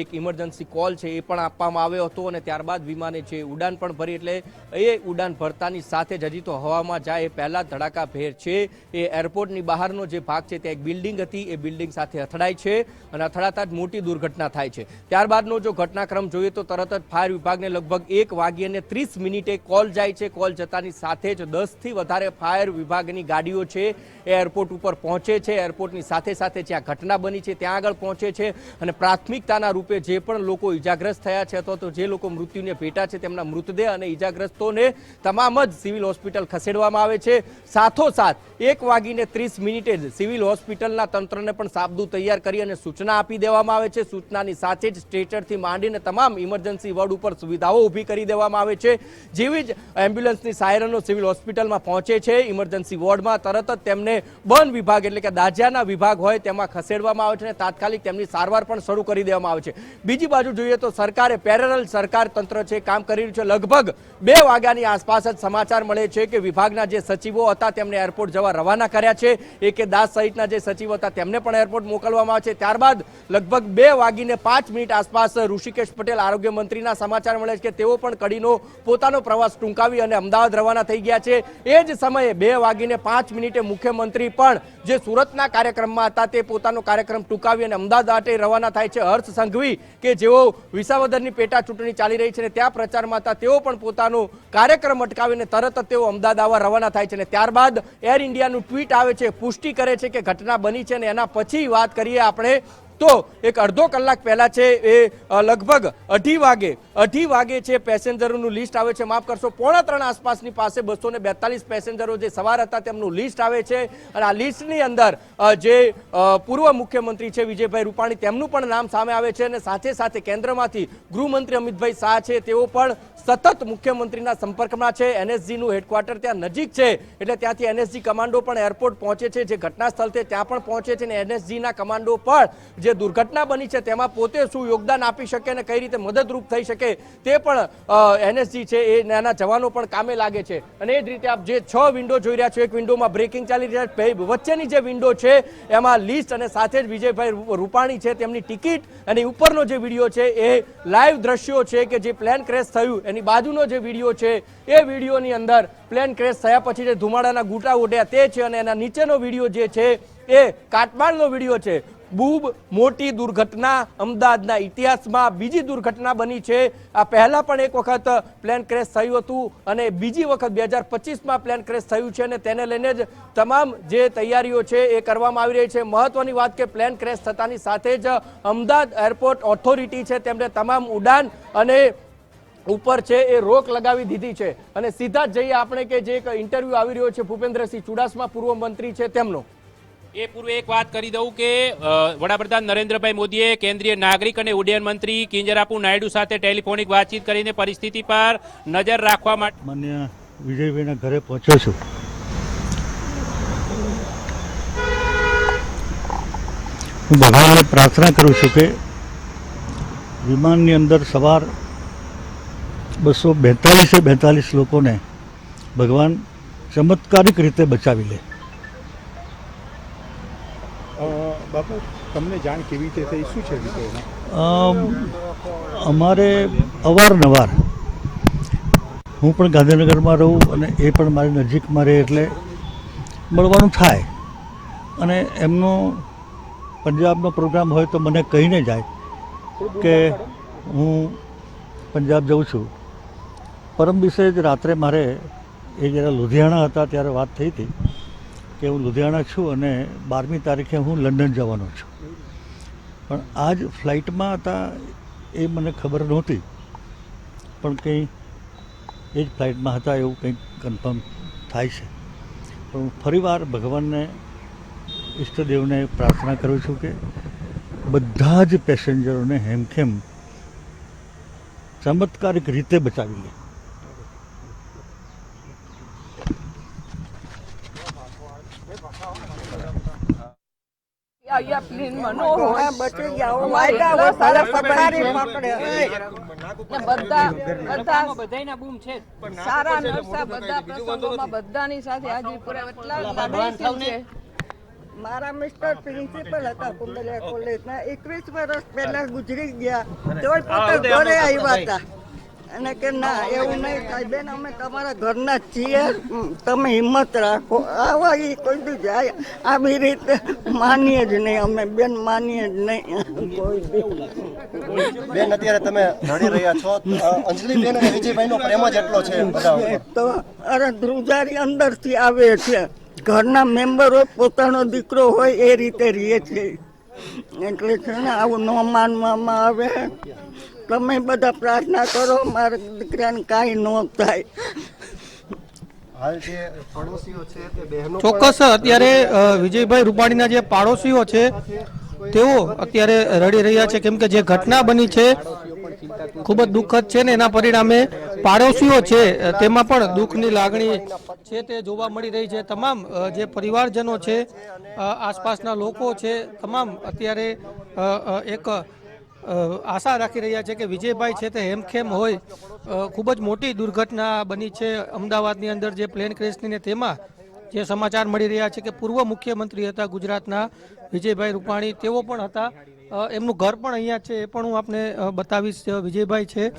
એક ઇમરજન્સી કોલ છે એ પણ આપવામાં આવ્યો હતો અને ત્યારબાદ વિમાને છે ઉડાન પણ ભરી, એટલે એ ઉડાન ભરતાની સાથે જ હજી તો હવામાં જાય એ પહેલાં ધડાકાભેર છે એ એરપોર્ટની બહારનો જે ભાગ છે ત્યાં એક બિલ્ડિંગ હતી એ બિલ્ડિંગ સાથે અથડાય છે અને અથડાતા જ મોટી દુર્ઘટના થાય છે. ત્યારબાદનો જો ઘટનાક્રમ જોઈએ તો તરત જ ફાયર વિભાગને લગભગ 1:30 કોલ જાય છે. કોલ જતાની સાથે જ 10 થી વધારે ફાયર વિભાગની ગાડીઓ છે એ એરપોર્ટ ઉપર પહોંચે છે. એરપોર્ટની સાથે સાથે જ્યાં ઘટના બની છે ત્યાં આગળ પહોંચે છે અને પ્રાથમિકતાના રૂપે જે પણ લોકો ઇજાગ્રસ્ત થયા છે અથવા તો જે લોકો મૃત્યુને ભેટા છે તેમના મૃતદેહ અને ઇજાગ્રસ્તોને તમામ જ સિવિલ હોસ્પિટલ ખસેડવામાં આવે છે. સાથોસાથ 1:30 જ સિવિલ હોસ્પિટલના તંત્રને પણ સાબદું તૈયાર કરી અને સૂચના આપી દેવામાં આવે છે. સૂચનાની સાથે જ સ્ટ્રેચરથી માંડીને તમામ ઇમરજન્સી વોર્ડ ઉપર સુવિધાઓ ઊભી કરી દેવામાં આવે છે. જેવી જ એમ્બ્યુલન્સની સાયરનો સિવિલ હોસ્પિટલમાં પહોંચે છે ઇમરજન્સી વોર્ડમાં, તરત જ તેમને બર્ન વિભાગ એટલે કે દાઝ્યાના વિભાગ હોય તેમાં ખસેડવામાં આવે છે અને તાત્કાલિક તેમની સારવાર પણ શરૂ કરી દેવામાં આવે છે. બીજી બાજુ જોઈએ તો સરકારે પેરેલલ સરકાર તંત્ર છે કામ કરી રહ્યું છે. લગભગ 2 વાગ્યાની આસપાસ જ સમાચાર મળે છે કે વિભાગના જે સચિવો હતા તેમને એરપોર્ટ જવા રવાના કર્યા છે. A.K. દાસ સહિતના જે સચિવો હતા તેમને પણ એરપોર્ટ મોકલવામાં આવે છે. ત્યારબાદ લગભગ 2:05 આસપાસ ઋષિકેશ પટેલ આરોગ્ય મંત્રીના સમાચાર મળે છે કે તેઓ પણ કડીનો પોતાનો પ્રવાસ ટૂંકાવી અને અમદાવાદ રવાના થઈ ગયા છે. એ જ સમયે 2:05 મુખ્યમંત્રી પણ જે સુરતના કાર્યક્રમમાં હતા તે પોતાનો કાર્યક્રમ ટૂંકાવી અને અમદાવાદ માટે રવાના થાય છે. હર્ષ સંઘવી કે જેઓ વિસાવદરની પેટા ચૂંટણી ચાલી રહી છે અને ત્યાં પ્રચારમાં હતા, તેઓ પણ પોતાનો કાર્યક્રમ અટકાવીને તરત જ તેઓ અમદાવાદ આવવા રવાના થાય છે. અને ત્યારબાદ એર ઇન્ડિયાનું ટ્વીટ આવે છે, પુષ્ટિ કરે છે કે ઘટના બની છે. અને એના પછી વાત કરીએ આપણે તો એક અડધો કલાક પહેલા છે એ લગભગ 2:30 વાગે છે પેસેન્જરોનું લિસ્ટ આવે છે. માફ કરશો, 2:45 આસપાસની પાસે 242 પેસેન્જરો જે સવાર હતા તેમનું લિસ્ટ આવે છે. અને આ લિસ્ટની અંદર જે પૂર્વ મુખ્યમંત્રી છે વિજયભાઈ રૂપાણી તેમનું પણ નામ સામે આવે છે. અને સાથે સાથે કેન્દ્રમાંથી ગૃહમંત્રી અમિતભાઈ શાહ છે, તેઓ પણ સતત મુખ્યમંત્રીના સંપર્કમાં છે. એનએસજીનું હેડક્વાર્ટર ત્યાં નજીક છે એટલે ત્યાંથી એનએસજી કમાન્ડો પણ એરપોર્ટ પહોંચે છે, જે ઘટના સ્થળ છે ત્યાં પણ પહોંચે છે. અને એનએસજીના કમાન્ડો પણ જે દુર્ઘટના બની છે તેમાં પોતે શું યોગદાન આપી શકે અને કઈ રીતે મદદરૂપ થઈ શકે તે પણ એનએસજી છે એ નાના જવાનો પણ કામે લાગે છે. અને એ જ રીતે આપ જે 6 વિન્ડો જોઈ રહ્યા છો, એક વિન્ડોમાં બ્રેકિંગ ચાલી રહ્યા છે, વચ્ચેની જે વિન્ડો છે એમાં લિસ્ટ અને સાથે જ વિજયભાઈ રૂપાણી છે તેમની ટિકિટ અને ઉપરનો જે વિડીયો છે એ લાઈવ દ્રશ્યો છે કે જે પ્લેન ક્રેશ થયું એની બાજુનો જે વિડીયો છે એ વિડીયોની અંદર પ્લેન ક્રેશ થયા પછી જે ધુમાડાના ગુટા ઉડ્યા તે છે. અને એના નીચેનો વિડીયો જે છે એ કાટમાળનો વિડીયો છે. ખૂબ મોટી દુર્ઘટના અમદાવાદના ઇતિહાસમાં બીજી દુર્ઘટના બની છે. આ પહેલા પણ એક વખત પ્લેન ક્રેશ થયું હતું અને બીજી વખત 2025માં પ્લેન ક્રેશ થયું છે. અને તેને લઈને જ તમામ જે તૈયારીઓ છે એ કરવામાં આવી રહી છે. મહત્વની વાત કે પ્લેન ક્રેશ થતાની સાથે જ અમદાવાદ એરપોર્ટ ઓથોરિટી છે તેમણે તમામ ઉડાન અને ઉપર છે એ રોક લગાવી દીધી છે. અને સીધા જ જઈએ આપણે કે જે એક ઇન્ટરવ્યુ આવી રહ્યો છે ભૂપેન્દ્રસિંહ ચુડાસમા પૂર્વ મંત્રી છે તેમનો. એ પૂર્વે એક વાત કરી દઉં કે વડાપ્રધાન નરેન્દ્રભાઈ મોદીએ કેન્દ્રીય નાગરિક અને ઉડ્ડયન મંત્રી કિંજરાપુ નાયડુ સાથે ટેલિફોનિક વાતચીત કરીને પરિસ્થિતિ પર નજર રાખવા માટે માન્ય વિજયભાઈના ઘરે પહોંચ્યો છું. હું ભગવાનને પ્રાર્થના કરું છું કે વિમાનની અંદર સવાર 242 લોકોને ભગવાન ચમત્કારિક રીતે બચાવી લે. બાપુ, તમને જાણ કેવી રીતે થઈ, શું છે વિષયમાં? અમારે અવારનવાર, હું પણ ગાંધીનગરમાં રહું અને એ પણ મારી નજીકમાં રહે એટલે મળવાનું થાય. અને એમનો પંજાબનો પ્રોગ્રામ હોય તો મને કહીને જાય કે હું પંજાબ જાઉં છું. પરમ દિવસે જ રાત્રે મારે એ જ્યારે લુધિયાણા હતા ત્યારે વાત થઈ હતી કે હું લુધિયાણા છું અને 12મી તારીખે હું લંડન જવાનો છું. પણ આજ ફ્લાઇટમાં હતા એ મને ખબર નહોતી, પણ કંઈ એ જ ફ્લાઇટમાં હતા એવું કંઈક કન્ફર્મ થાય છે. પણ હું ફરીવાર ભગવાનને, ઈષ્ટદેવને પ્રાર્થના કરું છું કે બધા જ પેસેન્જરોને હેમખેમ ચમત્કારિક રીતે બચાવી લે. બચી ગયા વાયદા હોય ભલે પથારી પકડે બધાના બૂમ છે સારા નરસા બધા પ્રસંગોમાં બધાની સાથે હાજરી પૂરા એટલા લાગણીશીલ છે. મારા મિસ્ટર પ્રિન્સિપલ હતા કુંડલિયા કોલેજના, 21 વર્ષ પહેલા ગુજરી ગયા, તોય પોતે ઘરે આવ્યા હતા અને કે ના એવું નહીં થાય બેન, અમે તમારા ઘરના જ છીએ, તમે હિંમત રાખો. આવા એ કોઈ દી જાય આવી રીતે માનીએ જ નહીં અમે બેન, માનીએ જ નહીં કોઈ દી. બેન, અત્યારે તમે રડી રહ્યા છો, અંજલિ બેન અને વિજયભાઈનો પ્રેમ જ એટલો છે બધા ઉપર. તો અરે ધ્રુજારી અંદરથી આવે છે. ઘરના મેમ્બરો પોતાનો દીકરો હોય એ રીતે રહે છે. એટલે છે ને આવું ન માનવામાં આવે. તમે બધા પ્રાર્થના કરો મારા દીકરાને કાંઈ ન થાય. હાલ જે પડોશીઓ છે તે બહેનો ચોક્કસ અત્યારે વિજયભાઈ રૂપાણીના જે પાડોશીઓ છે તેઓ અત્યારે રડી રહ્યા છે, કેમ કે જે ઘટના બની છે ખૂબ જ દુઃખદ છે ને એના પરિણામે પાડોશીઓ છે તેમાં પણ દુઃખની લાગણી છે તે જોવા મળી રહી છે. તમામ જે પરિવારજનો છે, આસપાસના લોકો છે, તમામ અત્યારે એક આશા રાખી રહ્યા છે કે વિજયભાઈ છે તે હેમખેમ હોય. ખૂબ જ મોટી દુર્ઘટના બની છે અમદાવાદની અંદર જે પ્લેન ક્રેશની, ને તેમાં જે સમાચાર મળી રહ્યા છે કે પૂર્વ મુખ્યમંત્રી હતા ગુજરાતના વિજયભાઈ રૂપાણી, તેઓ પણ હતા એમનું ઘર પણ અહીંયા છે, એ પણ હું આપને બતાવીશ. વિજયભાઈ છે,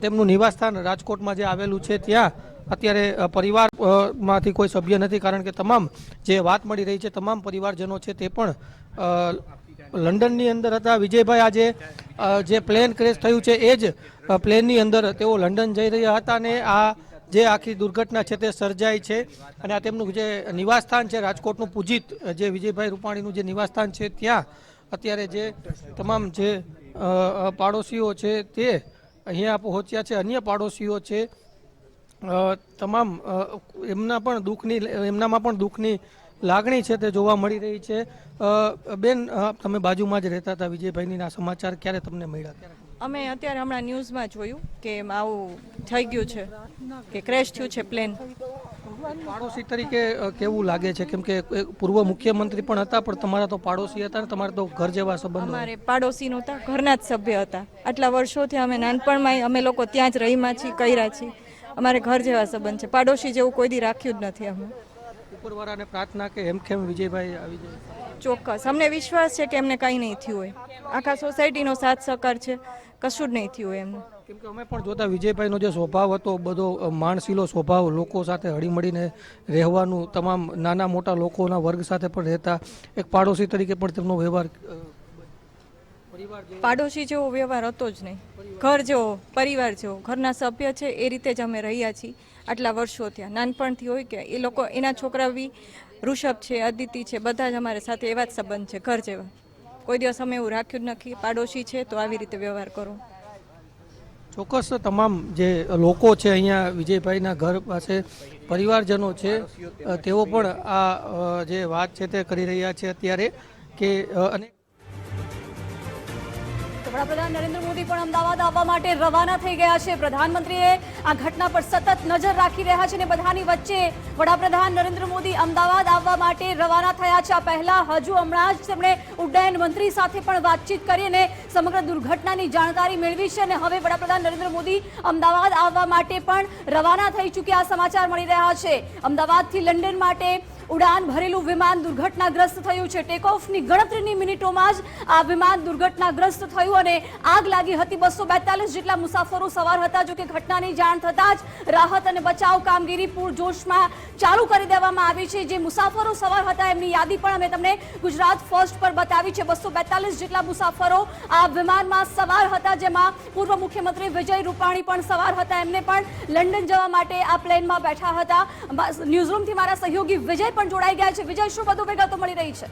તેમનું નિવાસસ્થાન રાજકોટમાં જે આવેલું છે ત્યાં અત્યારે પરિવારમાંથી કોઈ સભ્ય નથી, કારણ કે તમામ જે વાત મળી રહી છે તમામ પરિવારજનો છે તે પણ લંડનની અંદર હતા. વિજયભાઈ આજે જે પ્લેન ક્રેશ થયું છે એ જ પ્લેનની અંદર તેઓ લંડન જઈ રહ્યા હતા અને આ જે આખી દુર્ઘટના છે તે સર્જાઈ છે. અને આ તેમનું જે નિવાસસ્થાન છે રાજકોટનું પૂજિત જે વિજયભાઈ રૂપાણીનું જે નિવાસસ્થાન છે ત્યાં અત્યારે જે તમામ જે પાડોશીઓ છે તે અહીંયા પહોંચ્યા છે. અન્ય પાડોશીઓ છે તમામ એમનામાં પણ દુઃખની લાગણી છે તે જોવા મળી રહી છે. બેન, તમે બાજુમાં જ રહેતા હતા વિજયભાઈની, આ સમાચાર ક્યારે તમને મળ્યા? અમે અત્યારે હમણાં ન્યૂઝમાં જોયું કે આવું થઈ ગયું છે, કે ક્રેશ થયું છે પ્લેન. પાડોશી તરીકે કેવું લાગે છે? કેમ કે પૂર્વ મુખ્યમંત્રી પણ હતા, પણ તમારા તો પાડોશી હતા ને તમારા તો ઘર જેવા સંબંધ. અમારે પાડોશી નહોતા, ઘરના જ સભ્ય હતા. આટલા વર્ષોથી અમે નાનપણમાં અમે લોકો ત્યાં જ રહીમાં છીએ, કર્યા છીએ. અમારે ઘર જેવા સંબંધ છે, પાડોશી જેવું કોઈ દી રાખ્યું જ નથી. અમે ઉપરવાળાને પ્રાર્થના કે હેમખેમ વિજયભાઈ આવી જાય. ચોક્કસ અમને વિશ્વાસ છે કે એમને કંઈ નહીં થયું હોય. આખા સોસાયટીનો સાથ સહકાર છે, કશું જ નહીં થયું હોય એમને. કેમ કે અમે પણ જોતા વિજયભાઈનો જે સ્વભાવ હતો, બધો માણસીલો સ્વભાવ, લોકો સાથે હળીમળીને રહેવાનું, તમામ નાના મોટા લોકોના વર્ગ સાથે પણ રહેતા, એક પાડોશી તરીકે પણ તેમનો વ્યવહાર પાડોશી જેવો વ્યવહાર હતો જ નહીં. ઘર જેવો, પરિવાર જેવો, ઘરના સભ્ય છે એ રીતે જ અમે રહ્યા છીએ આટલા વર્ષો. ત્યાં નાનપણથી હોય કે એ લોકો, એના છોકરા બી ઋષભ છે, અદિતિ છે, બધા જ અમારે સાથે એવા જ સંબંધ છે, ઘર જેવા. કોઈ દિવસ અમે એવું રાખ્યું જ નથી. પાડોશી છે તો આવી રીતે વ્યવહાર કરો. ચોક્કસ તમામ જે લોકો છે અહીંયા વિજયભાઈના ઘર પાસે પરિવારજનો છે તેઓ પણ આ જે વાત છે તે કરી રહ્યા છે અત્યારે કે અને વડાપ્રધાન નરેન્દ્ર મોદી પણ અમદાવાદ આવવા માટે રવાના થઈ ગયા છે. પ્રધાનમંત્રીએ આ ઘટના પર સતત નજર રાખી રહ્યા છે અને બધાની વચ્ચે વડાપ્રધાન નરેન્દ્ર મોદી અમદાવાદ આવવા માટે રવાના થયા છે. આ પહેલા હમણાં જ તેમણે ઉડ્ડયન મંત્રી સાથે પણ વાતચીત કરી અને સમગ્ર દુર્ઘટનાની જાણકારી મેળવી છે અને હવે વડાપ્રધાન નરેન્દ્ર મોદી અમદાવાદ આવવા માટે પણ રવાના થઈ ચૂક્યા સમાચાર મળી રહ્યા છે. અમદાવાદથી લંડન માટે ઉડાન ભરેલું વિમાન દુર્ઘટનાગ્રસ્ત થયું છે. ટેક ઓફની ગણતરીની મિનિટોમાં જ આ વિમાન દુર્ઘટનાગ્રસ્ત થયું અને આગ લાગી હતી. 242 જેટલા મુસાફરો સવાર હતા. જો કે ઘટનાની જાણ થતાં જ રાહત અને બચાવ કામગીરી પૂરજોશમાં ચાલુ કરી દેવામાં આવી છે. જે મુસાફરો સવાર હતા એમની યાદી પણ અમે તમને ગુજરાત ફર્સ્ટ પર બતાવી છે. 242 જેટલા મુસાફરો આ વિમાનમાં સવાર હતા, જેમાં પૂર્વ મુખ્યમંત્રી વિજય રૂપાણી પણ સવાર હતા. એમને પણ લંડન જવા માટે આ પ્લેનમાં બેઠા હતા. ન્યૂઝરૂમથી મારા સહયોગી વિજય પણ જોડાઈ ગયા છે. વિજય, શું વધુ વિગતો મળી રહી છે?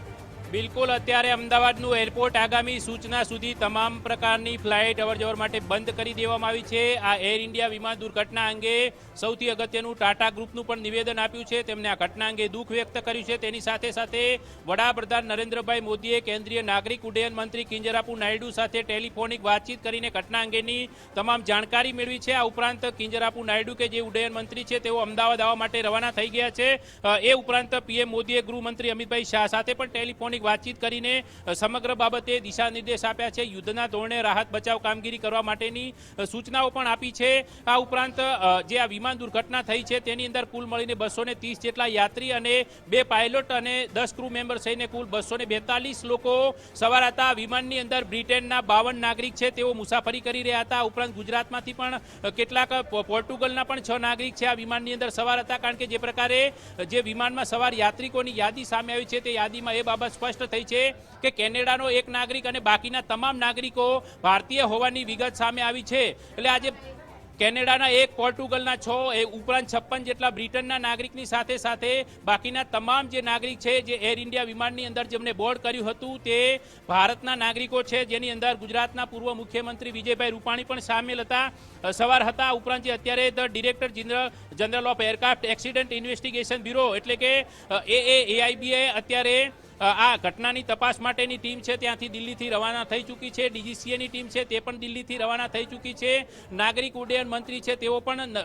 બિલકુલ, અત્યારે અમદાવાદનું એરપોર્ટ આગામી સૂચના સુધી તમામ પ્રકારની ફ્લાઇટ અવરજવર માટે બંધ કરી દેવામાં આવી છે. આ એર ઇન્ડિયા વિમાન દુર્ઘટના અંગે સૌથી અગત્યનું ટાટા ગ્રુપનું પણ નિવેદન આપ્યું છે. તેમણે આ ઘટના અંગે દુઃખ વ્યક્ત કર્યું છે. તેની સાથે સાથે વડાપ્રધાન નરેન્દ્રભાઈ મોદીએ કેન્દ્રીય નાગરિક ઉડ્ડયન મંત્રી કિંજરાપુ નાયડુ સાથે ટેલિફોનિક વાતચીત કરીને ઘટના અંગેની તમામ જાણકારી મેળવી છે. આ ઉપરાંત કિંજરાપુ નાયડુ કે જે ઉડ્ડયન મંત્રી છે તેઓ અમદાવાદ આવવા માટે રવાના થઈ ગયા છે. એ ઉપરાંત પીએમ મોદીએ ગૃહમંત્રી અમિતભાઈ શાહ સાથે પણ ટેલિફોનિક વાતચીત કરીને સમગ્ર બાબતે દિશા નિર્દેશ આપ્યા છે. યુદ્ધના ધોરણે રાહત બચાવ કામગીરી કરવા માટેની સૂચનાઓ પણ આપી છે. આ ઉપરાંત જે આ વિમાન દુર્ઘટના થઈ છે તેની અંદર કુલ મળીને 230 જેટલા યાત્રી અને 2 પાયલોટ અને 10 ક્રૂ મેમ્બર થઈને કુલ 242 લોકો સવાર હતા. વિમાનની અંદર બ્રિટનના 52 નાગરિક છે તેઓ મુસાફરી કરી રહ્યા હતા. ઉપરાંત ગુજરાતમાંથી પણ કેટલાક પોર્ટુગલના પણ 6 નાગરિક છે આ વિમાનની અંદર સવાર હતા. કારણ કે જે પ્રકારે જે વિમાનમાં સવાર યાત્રિકોની યાદી સામે આવી છે તે યાદીમાં એ બાબત સ્પષ્ટ થઈ છે કે કેનેડાનો 1 નાગરિક અને બાકીના તમામ નાગરિકો ભારતીય હોવાની વિગત સામે આવી છે. એટલે આજે કેનેડાના 1, પોર્ટુગલના 6, એ ઉપરાંત 56 જેટલા બ્રિટનના નાગરિકની સાથે સાથે બાકીના તમામ જે નાગરિક છે જે એર ઇન્ડિયા વિમાનની અંદર જેમને બોર્ડ કર્યું હતું તે ભારતના નાગરિકો છે, જેની અંદર ગુજરાતના પૂર્વ મુખ્યમંત્રી વિજયભાઈ રૂપાણી પણ સામેલ હતા, સવાર હતા. ઉપરાંત જે અત્યારે the director general of aircraft accident investigation bureau એટલે કે AAIBએ અત્યારે આ ઘટનાની તપાસ માટેની ટીમ છે ત્યાંથી દિલ્હીથી રવાના થઈ ચૂકી છે. DGCAની ટીમ છે તે પણ દિલ્હીથી રવાના થઈ ચૂકી છે. નાગરિક ઉડ્ડયન મંત્રી છે તેઓ પણ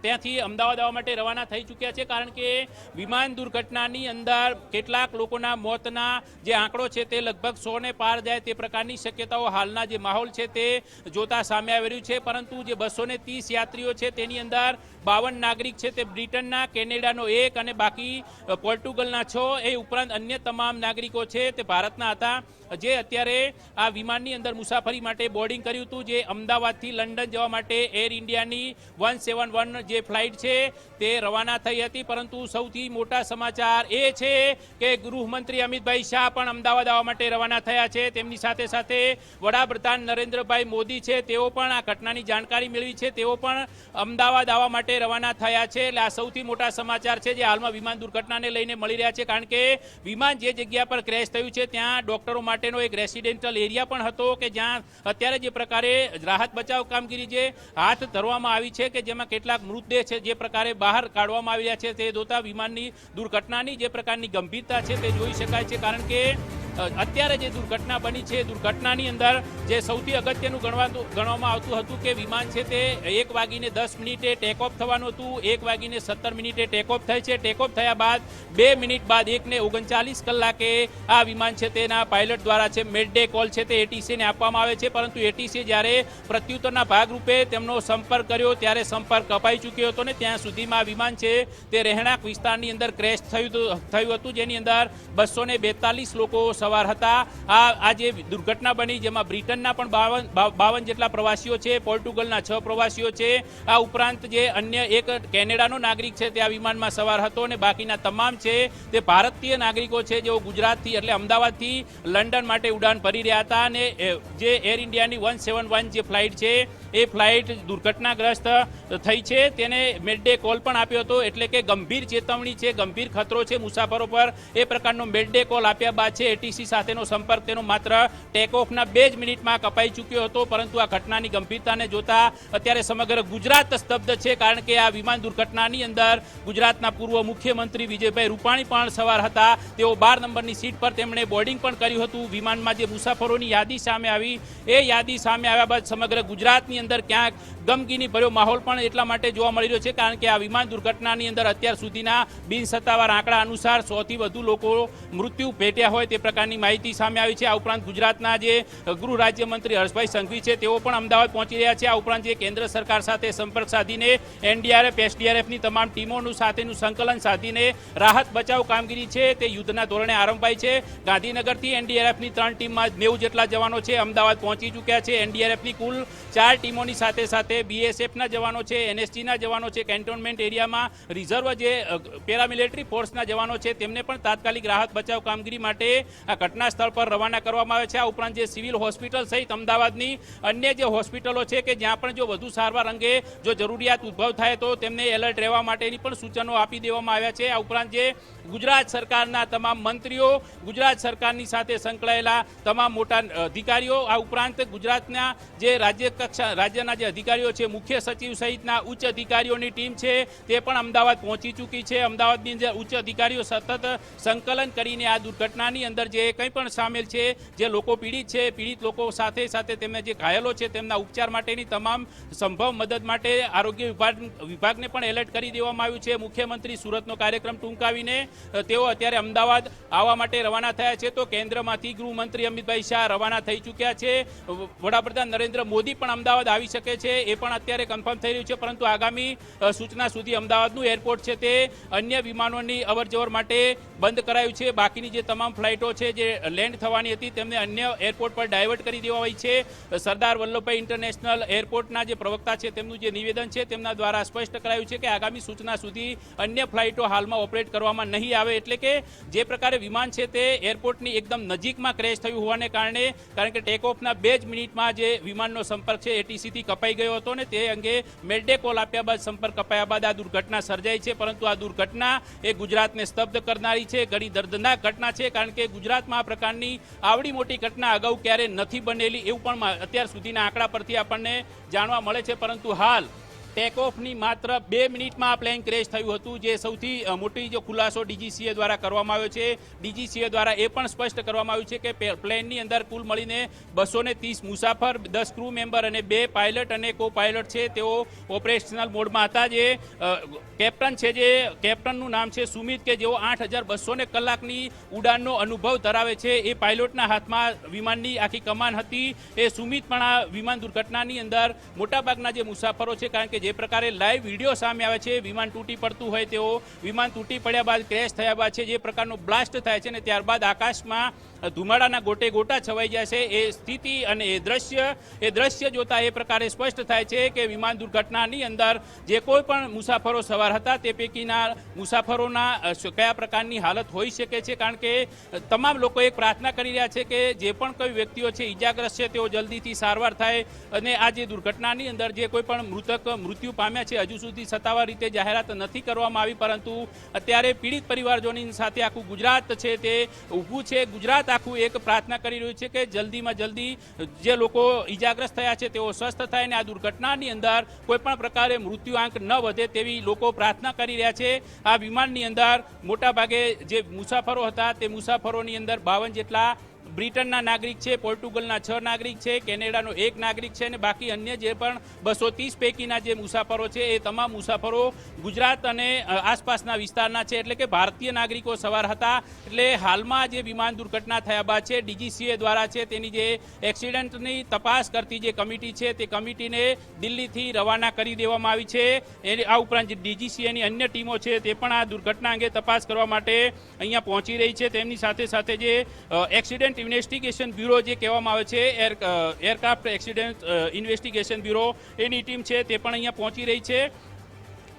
ત્યાંથી અમદાવાદ આવવા માટે રવાના થઈ ચૂક્યા છે. કારણ કે વિમાન દુર્ઘટનાની અંદર કેટલાક લોકોના મોતના જે આંકડો છે તે લગભગ 100 ને પાર જાય તે પ્રકારની શક્યતાઓ હાલના જે માહોલ છે તે જોતા સામે આવી રહ્યું છે. પરંતુ જે 230 યાત્રીઓ છે તેની અંદર 52 નાગરિક છે તે બ્રિટનના, કેનેડાનો 1 અને બાકી પોર્ટુગલના 6, એ ઉપરાંત અન્ય તમામ તમામ નાગરિકો છે તે ભારતના હતા, જે અત્યારે આ વિમાનની અંદર મુસાફરી માટે બોર્ડિંગ કર્યું હતું, જે અમદાવાદથી લંડન જવા માટે એર ઇન્ડિયાની 171 જે ફ્લાઇટ છે તે રવાના થઈ હતી. પરંતુ સૌથી મોટા સમાચાર એ છે કે ગૃહમંત્રી અમિતભાઈ શાહ પણ અમદાવાદ આવવા માટે રવાના થયા છે. તેમની સાથે સાથે વડાપ્રધાન નરેન્દ્રભાઈ મોદી છે, તેઓ પણ આ ઘટનાની જાણકારી મેળવી છે, તેઓ પણ અમદાવાદ આવવા માટે રવાના થયા છે. એટલે આ સૌથી મોટા સમાચાર છે જે હાલમાં વિમાન દુર્ઘટનાને લઈને મળી રહ્યા છે, કારણ કે વિમાન જે જગ્યા પર ક્રેશ થયું છે ત્યાં ડોક્ટરો માટેનો એક રેસિડેન્ટલ એરિયા પણ હતો, કે જ્યાં અત્યારે જે પ્રકારે રાહત બચાવ કામગીરી જે હાથ ધરવામાં આવી છે, કે જેમાં કેટલાક મૃતદેહ છે જે પ્રકારે બહાર કાઢવામાં આવી રહ્યા છે, તે જોતા વિમાનની દુર્ઘટનાની જે પ્રકારની ગંભીરતા છે તે જોઈ શકાય છે. કારણ કે અત્યારે જે દુર્ઘટના બની છે, દુર્ઘટનાની અંદર જે સૌથી અગત્યનું ગણવામાં આવતું હતું કે વિમાન છે તે 1:10 ટેક ઓફ થવાનું હતું. 1:17 ટેક ઓફ થાય છે. ટેક ઓફ થયા બાદ 2 મિનિટ બાદ 1:39 કલાકે આ વિમાન છે તેના પાયલટ દ્વારા છે મેડડે કોલ છે તે એટીસીને આપવામાં આવે છે. પરંતુ એટીસી જ્યારે પ્રત્યુત્તરના ભાગરૂપે તેમનો સંપર્ક કર્યો ત્યારે સંપર્ક કપાઈ ચૂક્યો હતો ને ત્યાં સુધીમાં વિમાન છે તે રહેણાંક વિસ્તારની અંદર ક્રેશ થયું હતું, જેની અંદર 242 લોકો સવાર હતા. આ જે દુર્ઘટના બની જેમાં બ્રિટનના પણ 52 જેટલા પ્રવાસીઓ છે, પોર્ટુગલના 6 પ્રવાસીઓ છે, આ ઉપરાંત જે અન્ય એક કેનેડાનો નાગરિક છે તે આ વિમાનમાં સવાર હતો અને બાકીના તમામ છે તે ભારતીય નાગરિકો છે જેઓ ગુજરાતથી એટલે અમદાવાદથી લંડન માટે ઉડાન ભરી રહ્યા હતા. અને જે એર ઇન્ડિયાની 171 જે ફ્લાઇટ છે એ ફ્લાઇટ દુર્ઘટનાગ્રસ્ત થઈ છે, તેને મેડડે કોલ પણ આપ્યો હતો, એટલે કે ગંભીર ચેતવણી છે, ગંભીર ખતરો છે મુસાફરો પર, એ પ્રકારનો મેડડે કોલ આપ્યા બાદ છે એટીસી સાથેનો સંપર્ક તેનો માત્ર ટેક ઓફના 2 જ મિનિટમાં કપાઈ ચૂક્યો હતો. પરંતુ આ ઘટનાની ગંભીરતાને જોતા અત્યારે સમગ્ર ગુજરાત સ્તબ્ધ છે, કારણ કે આ વિમાન દુર્ઘટનાની અંદર ગુજરાતના પૂર્વ મુખ્યમંત્રી વિજયભાઈ રૂપાણી પણ સવાર હતા. તેઓ 12 નંબરની સીટ પર તેમણે બોર્ડિંગ પણ કર્યું હતું. વિમાનમાં જે મુસાફરોની યાદી સામે આવી, એ યાદી સામે આવ્યા બાદ સમગ્ર ગુજરાતની અંદર ક્યાંક ગમગીની ભર્યો માહોલ પણ એટલા માટે જોવા મળી રહ્યો છે, કારણ કે આ વિમાન દુર્ઘટનાની અંદર અત્યાર સુધીના બિનસત્તાવાર આંકડા અનુસાર 100 થી વધુ લોકો મૃત્યુ ભેટ્યા હોય તે પ્રકારની માહિતી સામે આવી છે. આ ઉપરાંત ગુજરાતના જે ગૃહ રાજ્યમંત્રી હર્ષભાઈ સંઘવી છે તેઓ પણ અમદાવાદ પહોંચી રહ્યા છે. આ ઉપરાંત જે કેન્દ્ર સરકાર સાથે સંપર્ક સાધીને એનડીઆરએફ એસડીઆરએફની તમામ ટીમોનું સાથેનું સંકલન સાધીને રાહત બચાવ કામગીરી છે તે યુદ્ધના ધોરણે આરંભાઈ છે. ગાંધીનગરથી એનડીઆરએફની 3 ટીમમાં 90 જેટલા જવાનો છે અમદાવાદ પહોંચી ચૂક્યા છે. એનડીઆરએફની કુલ 4 ટીમોની સાથે સાથે બીએસએફના જવાનો છે, એનએસજીના જવાનો છે, કેન્ટોનમેન્ટ એરિયામાં રિઝર્વ જે પેરામિલિટરી ફોર્સના જવાનો છે તેમને પણ તાત્કાલિક રાહત બચાવ કામગીરી માટે આ ઘટના સ્થળ પર રવાના કરવામાં આવે છે. આ ઉપરાંત જે સિવિલ હોસ્પિટલ સહિત અમદાવાદની અન્ય જે હોસ્પિટલો છે કે જ્યાં પણ જો વધુ સારવાર અંગે જો જરૂરિયાત ઉદ્ભવ થાય તો તેમને એલર્ટ રહેવા માટેની પણ સૂચનો આપી દેવામાં આવ્યા છે. આ ઉપરાંત જે ગુજરાત સરકારના તમામ મંત્રીઓ, ગુજરાત સરકારની સાથે સંકળાયેલા તમામ મોટા અધિકારીઓ, આ ઉપરાંત ગુજરાતના જે રાજ્યના જે અધિકારીઓ છે, મુખ્ય સચિવ સહિતના ઉચ્ચ અધિકારીઓની ટીમ છે તે પણ અમદાવાદ પહોંચી ચૂકી છે. અમદાવાદની જે ઉચ્ચ અધિકારીઓ સતત સંકલન કરીને આ દુર્ઘટનાની અંદર જે કંઈ પણ સામેલ છે, જે લોકો પીડિત છે, પીડિત લોકો સાથે સાથે તેમને જે ઘાયલો છે તેમના ઉપચાર માટેની તમામ સંભવ મદદ માટે આરોગ્ય વિભાગને પણ એલર્ટ કરી દેવામાં આવ્યું છે. મુખ્યમંત્રી સુરતનો કાર્યક્રમ ટૂંકાવીને તેઓ અત્યારે અમદાવાદ આવવા માટે રવાના થયા છે. તો કેન્દ્રમાંથી ગૃહમંત્રી અમિતભાઈ શાહ રવાના થઈ ચૂક્યા છે. વડાપ્રધાન નરેન્દ્ર મોદી પણ અમદાવાદ આવી શકે છે, એ પણ અત્યારે કન્ફર્મ થઈ રહ્યું છે. પરંતુ આગામી સૂચના સુધી અમદાવાદનું એરપોર્ટ છે તે અન્ય વિમાનોની અવરજવર માટે બંધ કરાયું છે. બાકીની જે તમામ ફ્લાઇટો છે જે લેન્ડ થવાની હતી તેમને અન્ય એરપોર્ટ પર ડાયવર્ટ કરી દેવાઈ છે. સરદાર વલ્લભભાઈ ઇન્ટરનેશનલ એરપોર્ટના જે પ્રવક્તા છે તેમનું જે નિવેદન છે તેમના દ્વારા સ્પષ્ટ કરાયું છે કે આગામી સૂચના સુધી અન્ય ફ્લાઇટો હાલમાં ઓપરેટ કરવામાં નહીં આવે. એટલે કે જે પ્રકારે વિમાન છે તે એરપોર્ટની એકદમ નજીકમાં ક્રેશ થયું હોવાને કારણે, કારણ કે ટેક ઓફના 2 જ મિનિટમાં જે વિમાનનો સંપર્ક છે એટીસીથી કપાઈ ગયો હતો ને તે અંગે મેડડે કોલ આપ્યા બાદ સંપર્ક કપાયા બાદ આ દુર્ઘટના સર્જાઈ છે. પરંતુ આ દુર્ઘટના એ ગુજરાતને સ્તબ્ધ કરનારી છે, ઘણી દર્દનાક ઘટના છે, કારણ કે ગુજરાતમાં આ પ્રકારની આવડી મોટી ઘટના અગાઉ ક્યારે નથી બનેલી એવું પણ અત્યાર સુધીના આંકડા પરથી આપણને જાણવા મળે છે. પરંતુ હાલ ટેક ઓફની માત્ર 2 મિનિટમાં આ પ્લેન ક્રેશ થયું હતું, જે સૌથી મોટી જો ખુલાસો ડીજીસીએ દ્વારા કરવામાં આવ્યો છે. ડીજીસીએ દ્વારા એ પણ સ્પષ્ટ કરવામાં આવ્યું છે કે પ્લેનની અંદર કુલ મળીને 230 મુસાફર, 10 ક્રૂ મેમ્બર અને 2 પાયલટ અને કો પાયલટ છે તેઓ ઓપરેશનલ મોડમાં હતા. જે કેપ્ટન છે, જે કેપ્ટનનું નામ છે સુમિત, કે જેઓ 8200 કલાકની ઉડાનનો અનુભવ ધરાવે છે, એ પાયલોટના હાથમાં વિમાનની આખી કમાન હતી. એ સુમિત પણ આ વિમાન દુર્ઘટનાની અંદર મોટાભાગના જે મુસાફરો છે, કારણ કે જે પ્રકારે લાઈવ વિડીયો સામે આવે છે, વિમાન તૂટી પડતું હોય તેવો, વિમાન તૂટી પડ્યા બાદ ક્રેશ થયા બાદ છે જે પ્રકારનો બ્લાસ્ટ થાય છે ને ત્યારબાદ આકાશમાં ધુમાડાના ગોટે ગોટા છવાઈ જાય છે, એ સ્થિતિ અને એ દ્રશ્ય જોતા એ પ્રકારે સ્પષ્ટ થાય છે કે વિમાન દુર્ઘટનાની અંદર જે કોઈ પણ મુસાફરો સવાર હતા તે પૈકીના મુસાફરોના કયા પ્રકારની હાલત હોઈ શકે છે, કારણ કે તમામ લોકો એક પ્રાર્થના કરી રહ્યા છે કે જે પણ કોઈ વ્યક્તિઓ છે ઈજાગ્રસ્ત છે તેઓ જલ્દીથી સારવાર થાય અને આ જે દુર્ઘટનાની અંદર જે કોઈ પણ મૃત્યુ પામ્યા છે હજુ સુધી સત્તાવાર રીતે જાહેરાત નથી કરવામાં આવી, પરંતુ અત્યારે પીડિત પરિવારજોની સાથે આખું ગુજરાત છે તે ઊભું છે. ગુજરાત આખું એક પ્રાર્થના કરી રહ્યું છે કે જલ્દીમાં જલ્દી જે લોકો ઈજાગ્રસ્ત થયા છે તેઓ સ્વસ્થ થાય અને આ દુર્ઘટનાની અંદર કોઈ પણ પ્રકારે મૃત્યુઆંક ન વધે તેવી લોકો પ્રાર્થના કરી રહ્યા છે. આ વિમાનની અંદર મોટા ભાગે જે મુસાફરો હતા તે મુસાફરોની અંદર 52 જેટલા બ્રિટનના નાગરિક છે, પોર્ટુગલના 6 નાગરિક છે, કેનેડાનો 1 નાગરિક છે અને બાકી અન્ય જે પણ 230 પૈકીના જે મુસાફરો છે એ તમામ મુસાફરો ગુજરાત અને આસપાસના વિસ્તારના છે, એટલે કે ભારતીય નાગરિકો સવાર હતા. એટલે હાલમાં જે વિમાન દુર્ઘટના થયા બાદ છે DGCA દ્વારા છે તેની જે એક્સિડન્ટની તપાસ કરતી જે કમિટી છે તે કમિટીને દિલ્હીથી રવાના કરી દેવામાં આવી છે. આ ઉપરાંત DGCAની અન્ય ટીમો છે તે પણ આ દુર્ઘટના અંગે તપાસ કરવા માટે અહીંયા પહોંચી રહી છે. તેમની સાથે સાથે જે એક્સિડન્ટ ઇન્વેસ્ટિગેશન બ્યુરો જે કહેવામાં આવે છે, એરક્રાફ્ટ એક્સિડન્ટ ઇન્વેસ્ટિગેશન બ્યુરો, એની ટીમ છે તે પણ અહીંયા પહોંચી રહી છે.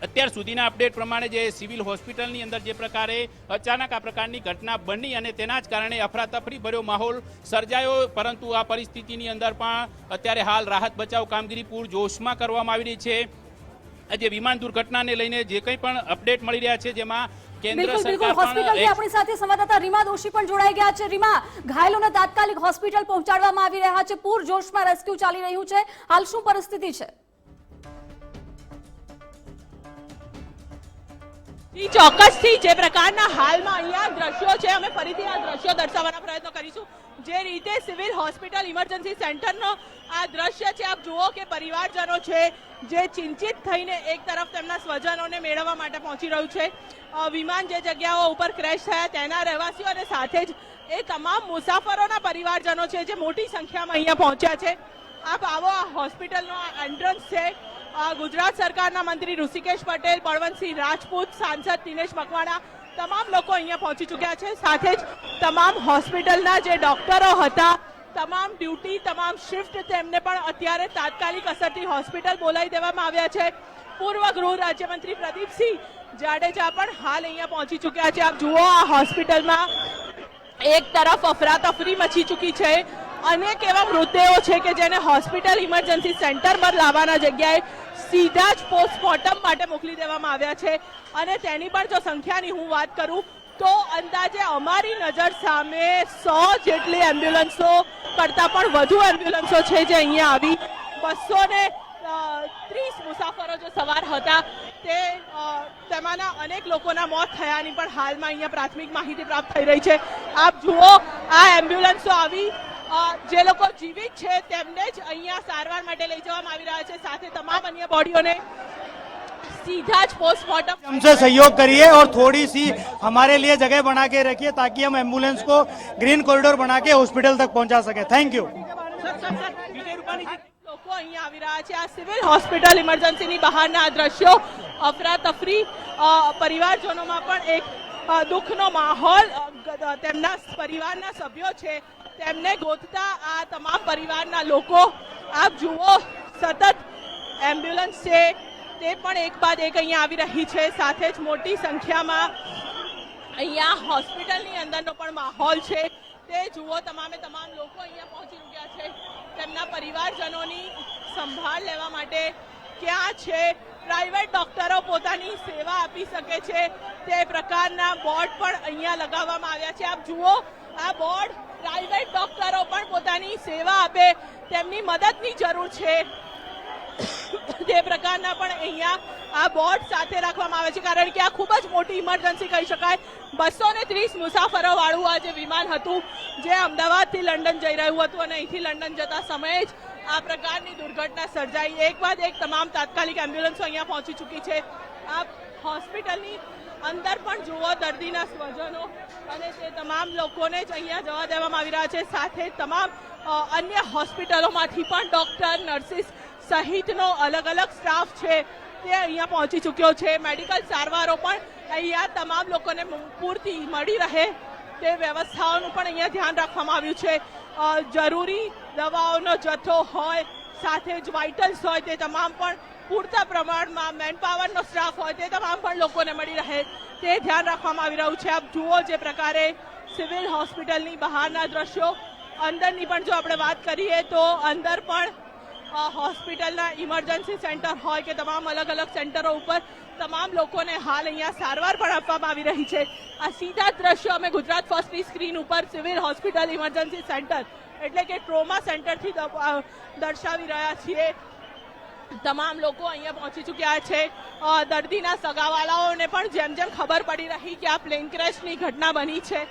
અત્યાર સુધીના અપડેટ પ્રમાણે જે સિવિલ હોસ્પિટલની અંદર જે પ્રકારે અચાનક આ પ્રકારની ઘટના બની અને તેના જ કારણે અફરાતફરી ભર્યો માહોલ સર્જાયો, પરંતુ આ પરિસ્થિતિની અંદર પણ અત્યારે હાલ રાહત બચાવ કામગીરી પૂરજોશમાં કરવામાં આવી રહી છે. જે વિમાન દુર્ઘટનાને લઈને જે કંઈ પણ અપડેટ મળી રહ્યા છે જેમાં બિલકુલ હોસ્પિટલથી આપણી સાથે સંવાદદાતા રીમા દોશી પણ જોડાઈ ગયા છે. રીમા, ઘાયલોને તાત્કાલિક હોસ્પિટલ પહોંચાડવામાં આવી રહ્યા છે, પૂરજોશમાં રેસ્ક્યુ ચાલી રહ્યું છે, હાલ શું પરિસ્થિતિ છે? ચોક્કસથી જે પ્રકારના હાલમાં અહીંયા દ્રશ્યો છે, અમે ફરીથી આ દ્રશ્યો દર્શાવવાના પ્રયત્ન કરીશું. જે રીતે સિવિલ હોસ્પિટલ ઇમરજન્સી સેન્ટરનો આ દ્રશ્ય છે, આપ જુઓ કે પરિવારજનો છે જે ચિંતિત થઈને એક તરફ તેમના સ્વજનોને મેળવવા માટે પહોંચી રહ્યું છે. વિમાન જે જગ્યાઓ ઉપર ક્રેશ થયા તેના રહેવાસીઓ અને સાથે જ એ તમામ મુસાફરોના પરિવારજનો છે જે મોટી સંખ્યામાં અહીંયા પહોંચ્યા છે. આપ આવો, આ હોસ્પિટલનો આ એન્ટ્રન્સ છે. ગુજરાત સરકારના મંત્રી ઋષિકેશ પટેલ, બળવંતસિંહ રાજપૂત, સાંસદ દિનેશ મકવાણા તમામ લોકો અહીંયા પહોંચી ચૂક્યા છે. સાથે જ તમામ હોસ્પિટલના જે ડોક્ટરો હતા, તમામ ડ્યુટી, તમામ શિફ્ટ, તેમને પણ અત્યારે તાત્કાલિક અસરથી હોસ્પિટલ બોલાવી દેવામાં આવ્યા છે. પૂર્વ ગૃહ રાજ્યમંત્રી પ્રદીપસિંહ જાડેજા પણ હાલ અહીંયા પહોંચી ચૂક્યા છે. આપ જુઓ, આ હોસ્પિટલમાં એક તરફ અફરાતફરી મચી ચૂકી છે. અનેક એવા મૃતદેહો છે કે જેને હોસ્પિટલ ઇમરજન્સી સેન્ટર પર લાવવાના જગ્યાએ સીધા જ પોસ્ટમોર્ટમ માટે મોકલી દેવામાં આવ્યા છે. અને તેની પણ જો સંખ્યાની હું વાત કરું તો અંદાજે અમારી નજર સામે 100 જેટલી એમ્બ્યુલન્સો કરતાં પણ વધુ એમ્બ્યુલન્સો છે જે અહીંયા આવી. 230 મુસાફરો જે સવાર હતા તેમાંના અનેક લોકોના મોત થયાની પણ હાલમાં અહીંયા પ્રાથમિક માહિતી પ્રાપ્ત થઈ રહી છે. આપ જુઓ, આ એમ્બ્યુલન્સો આવી, જે લોકો જીવિત છે તેમને જ અહીંયા સારવાર માટે લઈ જવામાં આવી રહ્યા છે. સાથે તમામ અન્ય બોડીઓને सीधा पोस्टमार्टम हमसे सहयोग करिए और थोड़ी सी हमारे लिए जगह बना के रखिए ताकि हम एम्बुलेंस को ग्रीन कॉरिडोर बना के हॉस्पिटल तक पहुंचा सके. Thank you. લોકો અહીંયા આવી રહ્યા છે. આ સિવિલ હોસ્પિટલ ઇમરજન્સીની બહારના દ્રશ્યો, અફરાતફરી, પરિવારજનોમાં પણ એક દુઃખનો માહોલ. તેમના પરિવારના સભ્યો છે તેમને ગોતતા આ તમામ પરિવારના લોકો, આપ જુઓ, સતત એમ્બ્યુલન્સ છે તે પણ એક બાદ એક અહીંયા આવી રહી છે. સાથે જ મોટી સંખ્યામાં અહીંયા હોસ્પિટલની અંદરનો પણ માહોલ છે તે જુઓ. તમામ લોકો અહીંયા પહોંચી ચૂક્યા છે. તેમના પરિવારજનોની સંભાળ લેવા માટે ક્યાં છે. પ્રાઇવેટ ડોક્ટરો પોતાની સેવા આપી શકે છે તે પ્રકારના બોર્ડ પણ અહીંયા લગાવવામાં આવ્યા છે. આપ જુઓ, આ બોર્ડ, પ્રાઇવેટ ડોક્ટરો પણ પોતાની સેવા આપે, તેમની મદદની જરૂર છે તે પ્રકારના પણ અહીંયા આ બોર્ડ સાથે રાખવામાં આવે છે. કારણ કે આ ખૂબ જ મોટી ઇમરજન્સી કહી શકાય. 230 મુસાફરો વાળું આ જે વિમાન હતું જે અમદાવાદથી લંડન જઈ રહ્યું હતું અને અહીંથી લંડન જતા સમયે જ આ પ્રકારની દુર્ઘટના સર્જાઈ. એક બાદ એક તમામ તાત્કાલિક એમ્બ્યુલન્સો અહીંયા પહોંચી ચૂકી છે. આ હોસ્પિટલની અંદર પણ જુઓ, દર્દીના સ્વજનો અને તે તમામ લોકોને જ અહીંયા જવા દેવામાં આવી રહ્યા છે. સાથે તમામ અન્ય હોસ્પિટલોમાંથી પણ ડોક્ટર, નર્સિસ સહિતનો અલગ અલગ સ્ટાફ છે તે અહીંયા પહોંચી ચૂક્યો છે. મેડિકલ સારવારો પણ અહીંયા તમામ લોકોને પૂરતી મળી રહે તે વ્યવસ્થાઓનું પણ અહીંયા ધ્યાન રાખવામાં આવ્યું છે. જરૂરી દવાઓનો જથ્થો હોય, સાથે જ વાઇટલ્સ હોય તે તમામ પણ પૂરતા પ્રમાણમાં, મેનપાવરનો સ્ટાફ હોય તે તમામ પણ લોકોને મળી રહે તે ધ્યાન રાખવામાં આવી રહ્યું છે. આપ જુઓ જે પ્રકારે સિવિલ હોસ્પિટલની બહારના દ્રશ્યો, અંદરની પણ જો આપણે વાત કરીએ તો અંદર પણ હોસ્પિટલના ઇમરજન્સી સેન્ટર હોય કે તમામ અલગ અલગ સેન્ટરો ઉપર તમામ લોકોને હાલ અહીંયા સારવાર પણ આપવામાં આવી રહી છે. આ સીધા દ્રશ્યો અમે ગુજરાત ફર્સ્ટની સ્ક્રીન ઉપર સિવિલ હોસ્પિટલ ઇમરજન્સી સેન્ટર એટલે કે ટ્રોમા સેન્ટરથી દર્શાવી રહ્યા છીએ. તમામ લોકો અહીંયા પહોંચી ચૂક્યા છે. દર્દીના સગાવાલાઓને પણ જેમ જેમ ખબર પડી રહી કે આ પ્લેન ક્રેશની ઘટના બની છે,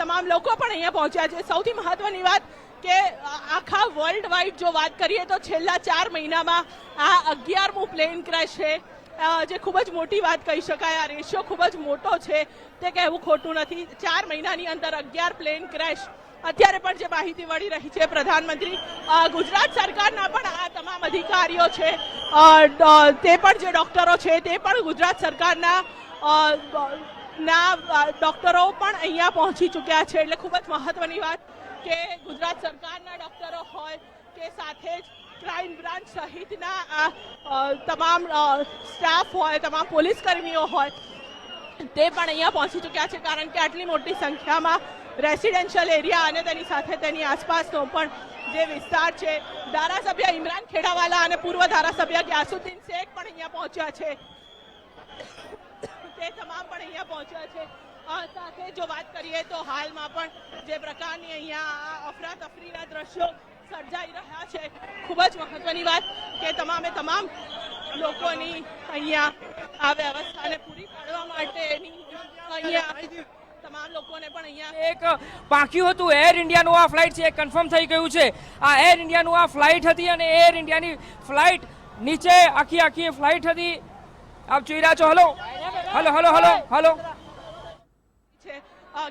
તમામ લોકો પણ અહીંયા પહોંચ્યા છે. સૌથી મહત્વની વાત કે આખા વર્લ્ડ વાઇડ જો વાત કરીએ તો છેલ્લા 4 મહિનામાં આ 11મું પ્લેન ક્રેશ છે, જે ખૂબ જ મોટી વાત કહી શકાય. આ રેશિયો ખૂબ જ મોટો છે તે કહેવું ખોટું નથી. 4 મહિનાની અંદર 11 પ્લેન ક્રેશ. અત્યારે પણ જે માહિતી મળી રહી છે, પ્રધાનમંત્રી ગુજરાત સરકારના પણ આ તમામ અધિકારીઓ છે, તે પણ જે ડોક્ટરો છે તે પણ ગુજરાત સરકારના ડોક્ટરો પણ અહીંયા પહોંચી ચૂક્યા છે. એટલે ખૂબ જ મહત્વની વાત કે ગુજરાત સરકારના ડોક્ટરો હોય કે સાથે જ ક્રાઇમ બ્રાન્ચ સહિતના તમામ સ્ટાફ હોય, તમામ પોલીસ કર્મીઓ હોય તે પણ અહીંયા પહોંચી ચૂક્યા છે. કારણ કે આટલી મોટી સંખ્યામાં રેસિડેન્શિયલ એરિયા અને તેની સાથે તેની આસપાસનો પણ જે વિસ્તાર છે, ધારાસભ્ય ઇમરાન ખેડાવાલા અને પૂર્વ ધારાસભ્ય ગ્યાસુદ્દીન શેખ પણ અહીંયા પહોંચ્યા છે. તે તમામ પણ અહીંયા પહોંચ્યા છે. સાથે જો વાત કરીએ તો હાલમાં પણ જે પ્રકારની અહીંયા અફરાતફરીના દ્રશ્યો સર્જાઈ રહ્યા છે, ખૂબ જ મહત્વની વાત કે તમામે તમામ લોકોની અહીંયા આ વ્યવસ્થાને પૂરી પાડવા માટેની અહીંયા તમામ લોકોને પણ અહીંયા એક પાંખ્યું હતું એર ઇન્ડિયાનું આ ફ્લાઇટ છે, કન્ફર્મ થઈ ગયું છે. આ એર ઇન્ડિયાનું આ ફ્લાઇટ હતી અને એર ઇન્ડિયાની ફ્લાઇટ નીચે આખી ફ્લાઇટ હતી. આપ જોઈ રહ્યા છો. Hello hello hello hello hello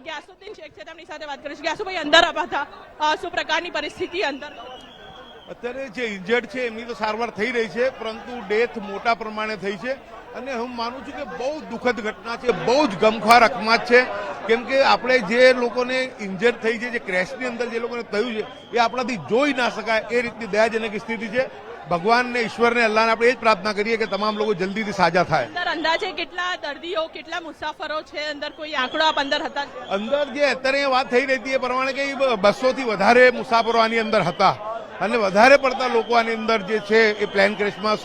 Gyasuddin Shaikh છે, તેમની સાથે વાત કરીશું. ગ્યાસુભાઈ, અંદર આવ્યા હતા, શું પ્રકારની પરિસ્થિતિ અંદર? અત્યારે જે ઇન્જર્ડ છે એમની તો સારવાર થઈ રહી છે, પરંતુ ડેથ મોટા પ્રમાણે થઈ છે અને હું માનું છું કે બહુ દુઃખદ ઘટના છે, બહુ જ ગમખ્વાર અકસ્માત છે. કેમ કે આપણે જે લોકોને ઇન્જર્ડ થઈ છે, જે ક્રેશની અંદર જે લોકોને થયું છે, એ આપણાથી જોઈ ના શકાય એ રીતની દયાજનક સ્થિતિ છે. ભગવાનને, ઈશ્વરને, અલ્લાહને આપણે એ જ પ્રાર્થના કરીએ કે તમામ લોકો જલ્દીથી સાજા થાય. અંદર અંદાજે કેટલા દર્દીઓ, કેટલા મુસાફરો છે અંદર? કોઈ આંકડો આપ અંદર હતા? અંદર જે અત્યારે વાત થઈ રહી હતી એ પ્રમાણે કે 200 થી વધારે મુસાફરો આની અંદર હતા અને વધારે પડતા લોકો આની અંદર જે છે એ પ્લેન ક્રેશમાં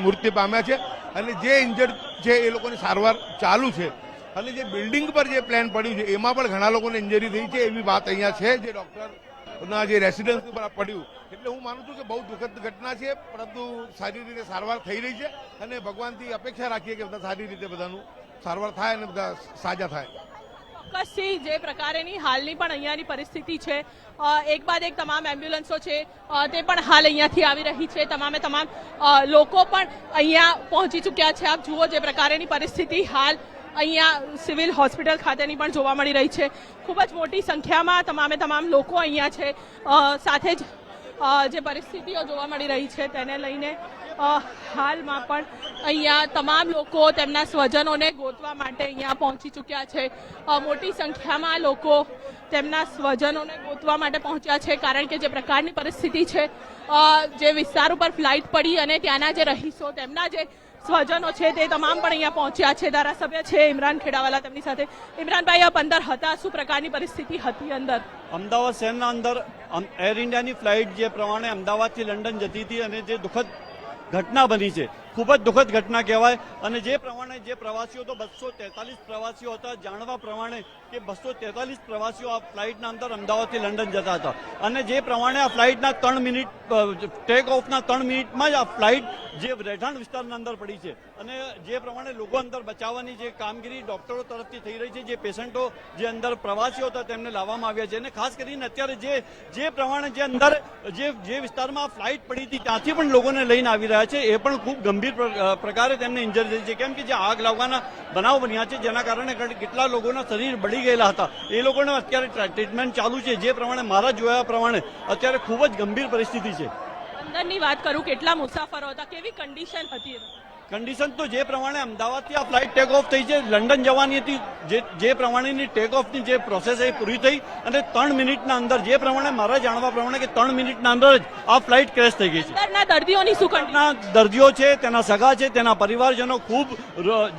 મૃત્યુ પામ્યા છે અને જે ઇન્જર્ડ છે એ લોકોની સારવાર ચાલુ છે. અને જે બિલ્ડિંગ પર જે પ્લેન પડ્યું છે એમાં પણ ઘણા લોકોને ઇન્જરી થઈ છે એવી વાત અહીંયા છે, જે ડોક્ટરના જે રેસિડન્સ ઉપર પડ્યું. એટલે હું માનું છું કે બહુ દુઃખદ ઘટના છે, પરંતુ સારી રીતે સારવાર થઈ રહી છે અને ભગવાનથી અપેક્ષા રાખીએ કે બધા સારી રીતે બધાનું સારવાર થાય અને બધા સાજા થાય. ચોક્કસથી જે પ્રકારેની હાલની પણ અહીંયાની પરિસ્થિતિ છે, એક બાદ એક તમામ એમ્બ્યુલન્સો છે તે પણ હાલ અહીંયાથી આવી રહી છે. તમામે તમામ લોકો પણ અહીંયા પહોંચી ચૂક્યા છે. આપ જુઓ જે પ્રકારેની પરિસ્થિતિ હાલ અહીંયા સિવિલ હોસ્પિટલ ખાતેની પણ જોવા મળી રહી છે. ખૂબ જ મોટી સંખ્યામાં તમામે તમામ લોકો અહીંયા છે. સાથે જ જે પરિસ્થિતિઓ જોવા મળી રહી છે તેને લઈને હાલમાં પણ અહીંયા તમામ લોકો તેમના સ્વજનોને ગોતવા માટે અહીંયા પહોંચી ચૂક્યા છે. મોટી સંખ્યામાં લોકો તેમના સ્વજનોને ગોતવા માટે પહોંચ્યા છે, કારણ કે જે પ્રકારની પરિસ્થિતિ છે, જે વિસ્તાર ઉપર ફ્લાઇટ પડી અને ત્યાંના જે રહીશો, તેમના જે સ્વજનો છે તે તમામ પણ અહીંયા પહોંચ્યા છે. ધારાસભ્ય છે ઇમરાન ખેડાવાલા, તેમની સાથે. ઇમરાનભાઈ, આપ અંદર હતા, શું પ્રકારની પરિસ્થિતિ હતી અંદર? અમદાવાદ શહેરના અંદર એર ઇન્ડિયાની ફ્લાઇટ જે પ્રમાણે અમદાવાદથી લંડન જતી હતી અને જે દુઃખદ ઘટના બની છે, ખૂબ જ દુઃખદ ઘટના કહેવાય. અને જે પ્રમાણે જે પ્રવાસીઓ તો 243 પ્રવાસીઓ હતા, જાણવા પ્રમાણે કે 243 પ્રવાસીઓ આ ફ્લાઇટના અંદર અમદાવાદથી લંડન જતા હતા અને જે પ્રમાણે આ ફ્લાઇટના 3 મિનિટ ટેક ઓફના 3 મિનિટમાં જ આ ફ્લાઇટ જે રહેઠાણ વિસ્તારના અંદર પડી છે અને જે પ્રમાણે લોકો અંદર બચાવવાની જે કામગીરી ડોક્ટરો તરફથી થઈ રહી છે, જે પેશન્ટો જે અંદર પ્રવાસીઓ હતા તેમને લાવવામાં આવ્યા છે અને ખાસ કરીને અત્યારે જે પ્રમાણે જે અંદર જે વિસ્તારમાં ફ્લાઇટ પડી હતી ત્યાંથી પણ લોકોને લઈને આવી રહ્યા છે, એ પણ ખૂબ ગંભીર પ્રકારે તેમને ઇન્જરી થઈ છે. કેમ કે જે આગ લાગવાના બનાવ બન્યા છે, જેના કારણે કેટલા લોકોના શરીર બળી ગયેલા હતા, એ લોકોને અત્યારે ટ્રીટમેન્ટ ચાલુ છે. જે પ્રમાણે મારા જોયા પ્રમાણે અત્યારે ખૂબ જ ગંભીર પરિસ્થિતિ છે. અંદરની વાત કરું, કેટલા મુસાફરો હતા, કેવી કન્ડિશન હતી? કન્ડિશન તો જે પ્રમાણે અમદાવાદથી આ ફ્લાઇટ ટેક ઓફ થઈ છે, લંડન જવાની હતી, જે પ્રમાણેની ટેક ઓફની જે પ્રોસેસ એ પૂરી થઈ અને 3 મિનિટના અંદર, જે પ્રમાણે મારા જાણવા પ્રમાણે કે 3 મિનિટના અંદર જ આ ફ્લાઇટ ક્રેશ થઈ ગઈ છે. અંદરના દર્દીઓની શું કન્ડિશન? દર્દીઓ છે, તેના સગા છે, તેના પરિવારજનો ખૂબ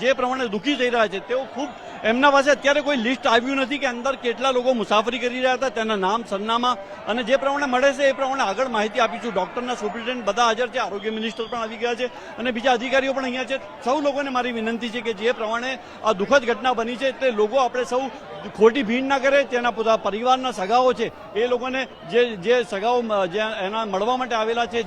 જે પ્રમાણે દુઃખી થઈ રહ્યા છે. તેઓ ખૂબ, એમના પાસે અત્યારે કોઈ લિસ્ટ આવ્યું નથી કે અંદર કેટલા લોકો મુસાફરી કરી રહ્યા હતા, તેના નામ સરનામા, અને જે પ્રમાણે મળે છે એ પ્રમાણે આગળ માહિતી આપીશું. ડોક્ટરના સુપ્રિન્ટેન્ડન્ટ બધા હાજર છે, આરોગ્ય મિનિસ્ટર પણ આવી ગયા છે અને બીજા અધિકારીઓ પણ અહીંયા છે. સૌ લોકોને મારી વિનંતી છે કે જે પ્રમાણે આ દુઃખદ ઘટના બની છે તે લોકો આપણે સૌ ખોટી ભીડ ના કરે. તેના પોતા પરિવારના સગાઓ છે એ લોકોને જે સગાઓ એના મળવા માટે આવેલા છે,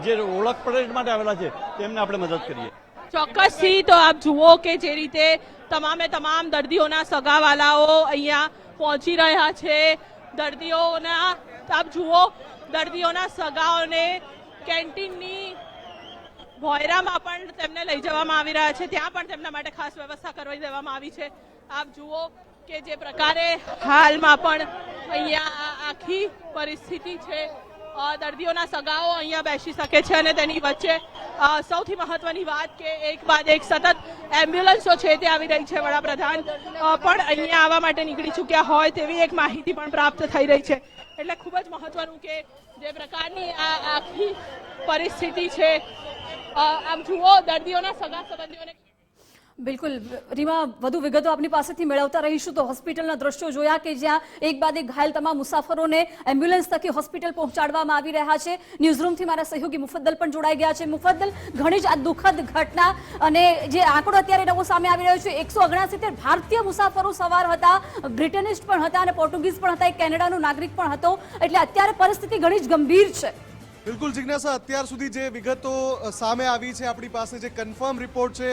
જે ઓળખ પરેડ માટે આવેલા છે, તેમને આપણે મદદ કરીએ. ચોક્કસથી. તો આપ જુઓ કે જે રીતે તમામ દર્દીઓના સગાવાલાઓ અહીંયા પહોંચી રહ્યા છે. દર્દીઓના, આપ જુઓ, દર્દીઓના સગાઓને કેન્ટીનની ભોયરામાં પણ તેમને લઈ જવામાં આવી રહ્યા છે. ત્યાં પણ તેમના માટે ખાસ વ્યવસ્થા કરવી દેવામાં આવી છે. આપ જુઓ કે જે પ્રકારે હાલમાં પણ અહીંયા આખી પરિસ્થિતિ છે. દર્દીઓના સગાઓ અહીંયા બેસી શકે છે અને તેની વચ્ચે સૌથી મહત્વની વાત કે એક બાદ એક સતત એમ્બ્યુલન્સો છે તે આવી રહી છે. વડાપ્રધાન પણ અહીંયા આવવા માટે નીકળી ચૂક્યા હોય તેવી એક માહિતી પણ પ્રાપ્ત થઈ રહી છે. એટલે ખૂબ જ મહત્વનું કે જે પ્રકારની આ આખી પરિસ્થિતિ છે. આમ જુઓ, દર્દીઓના સગા સંબંધીઓને. બિલકુલ રીમા, વધુ વિગતો આપની પાસેથી મેળવતા રહીશું. તો હોસ્પિટલના દ્રશ્યો જોયા કે જ્યાં એક બાદ એક ઘાયલ તમામ મુસાફરોને એમ્બ્યુલન્સ થકી હોસ્પિટલ પહોંચાડવામાં આવી રહ્યા છે. ન્યૂઝરૂમથી મારા સહયોગી મુફદ્દલ પણ જોડાઈ ગયા છે. મુફદ્દલ, ઘણી જ આ દુઃખદ ઘટના અને જે આંકડો અત્યારે નવો સામે આવી રહ્યો છે, 169 ભારતીય મુસાફરો સવાર હતા, બ્રિટનિસ્ટ પણ હતા અને પોર્ટુગીઝ પણ હતા, એક કેનેડાનો નાગરિક પણ હતો. એટલે અત્યારે પરિસ્થિતિ ઘણી જ ગંભીર છે. બિલકુલ જિજ્ઞાસા, અત્યાર સુધી જે વિગતો સામે આવી છે, આપણી પાસે જે કન્ફર્મ રિપોર્ટ છે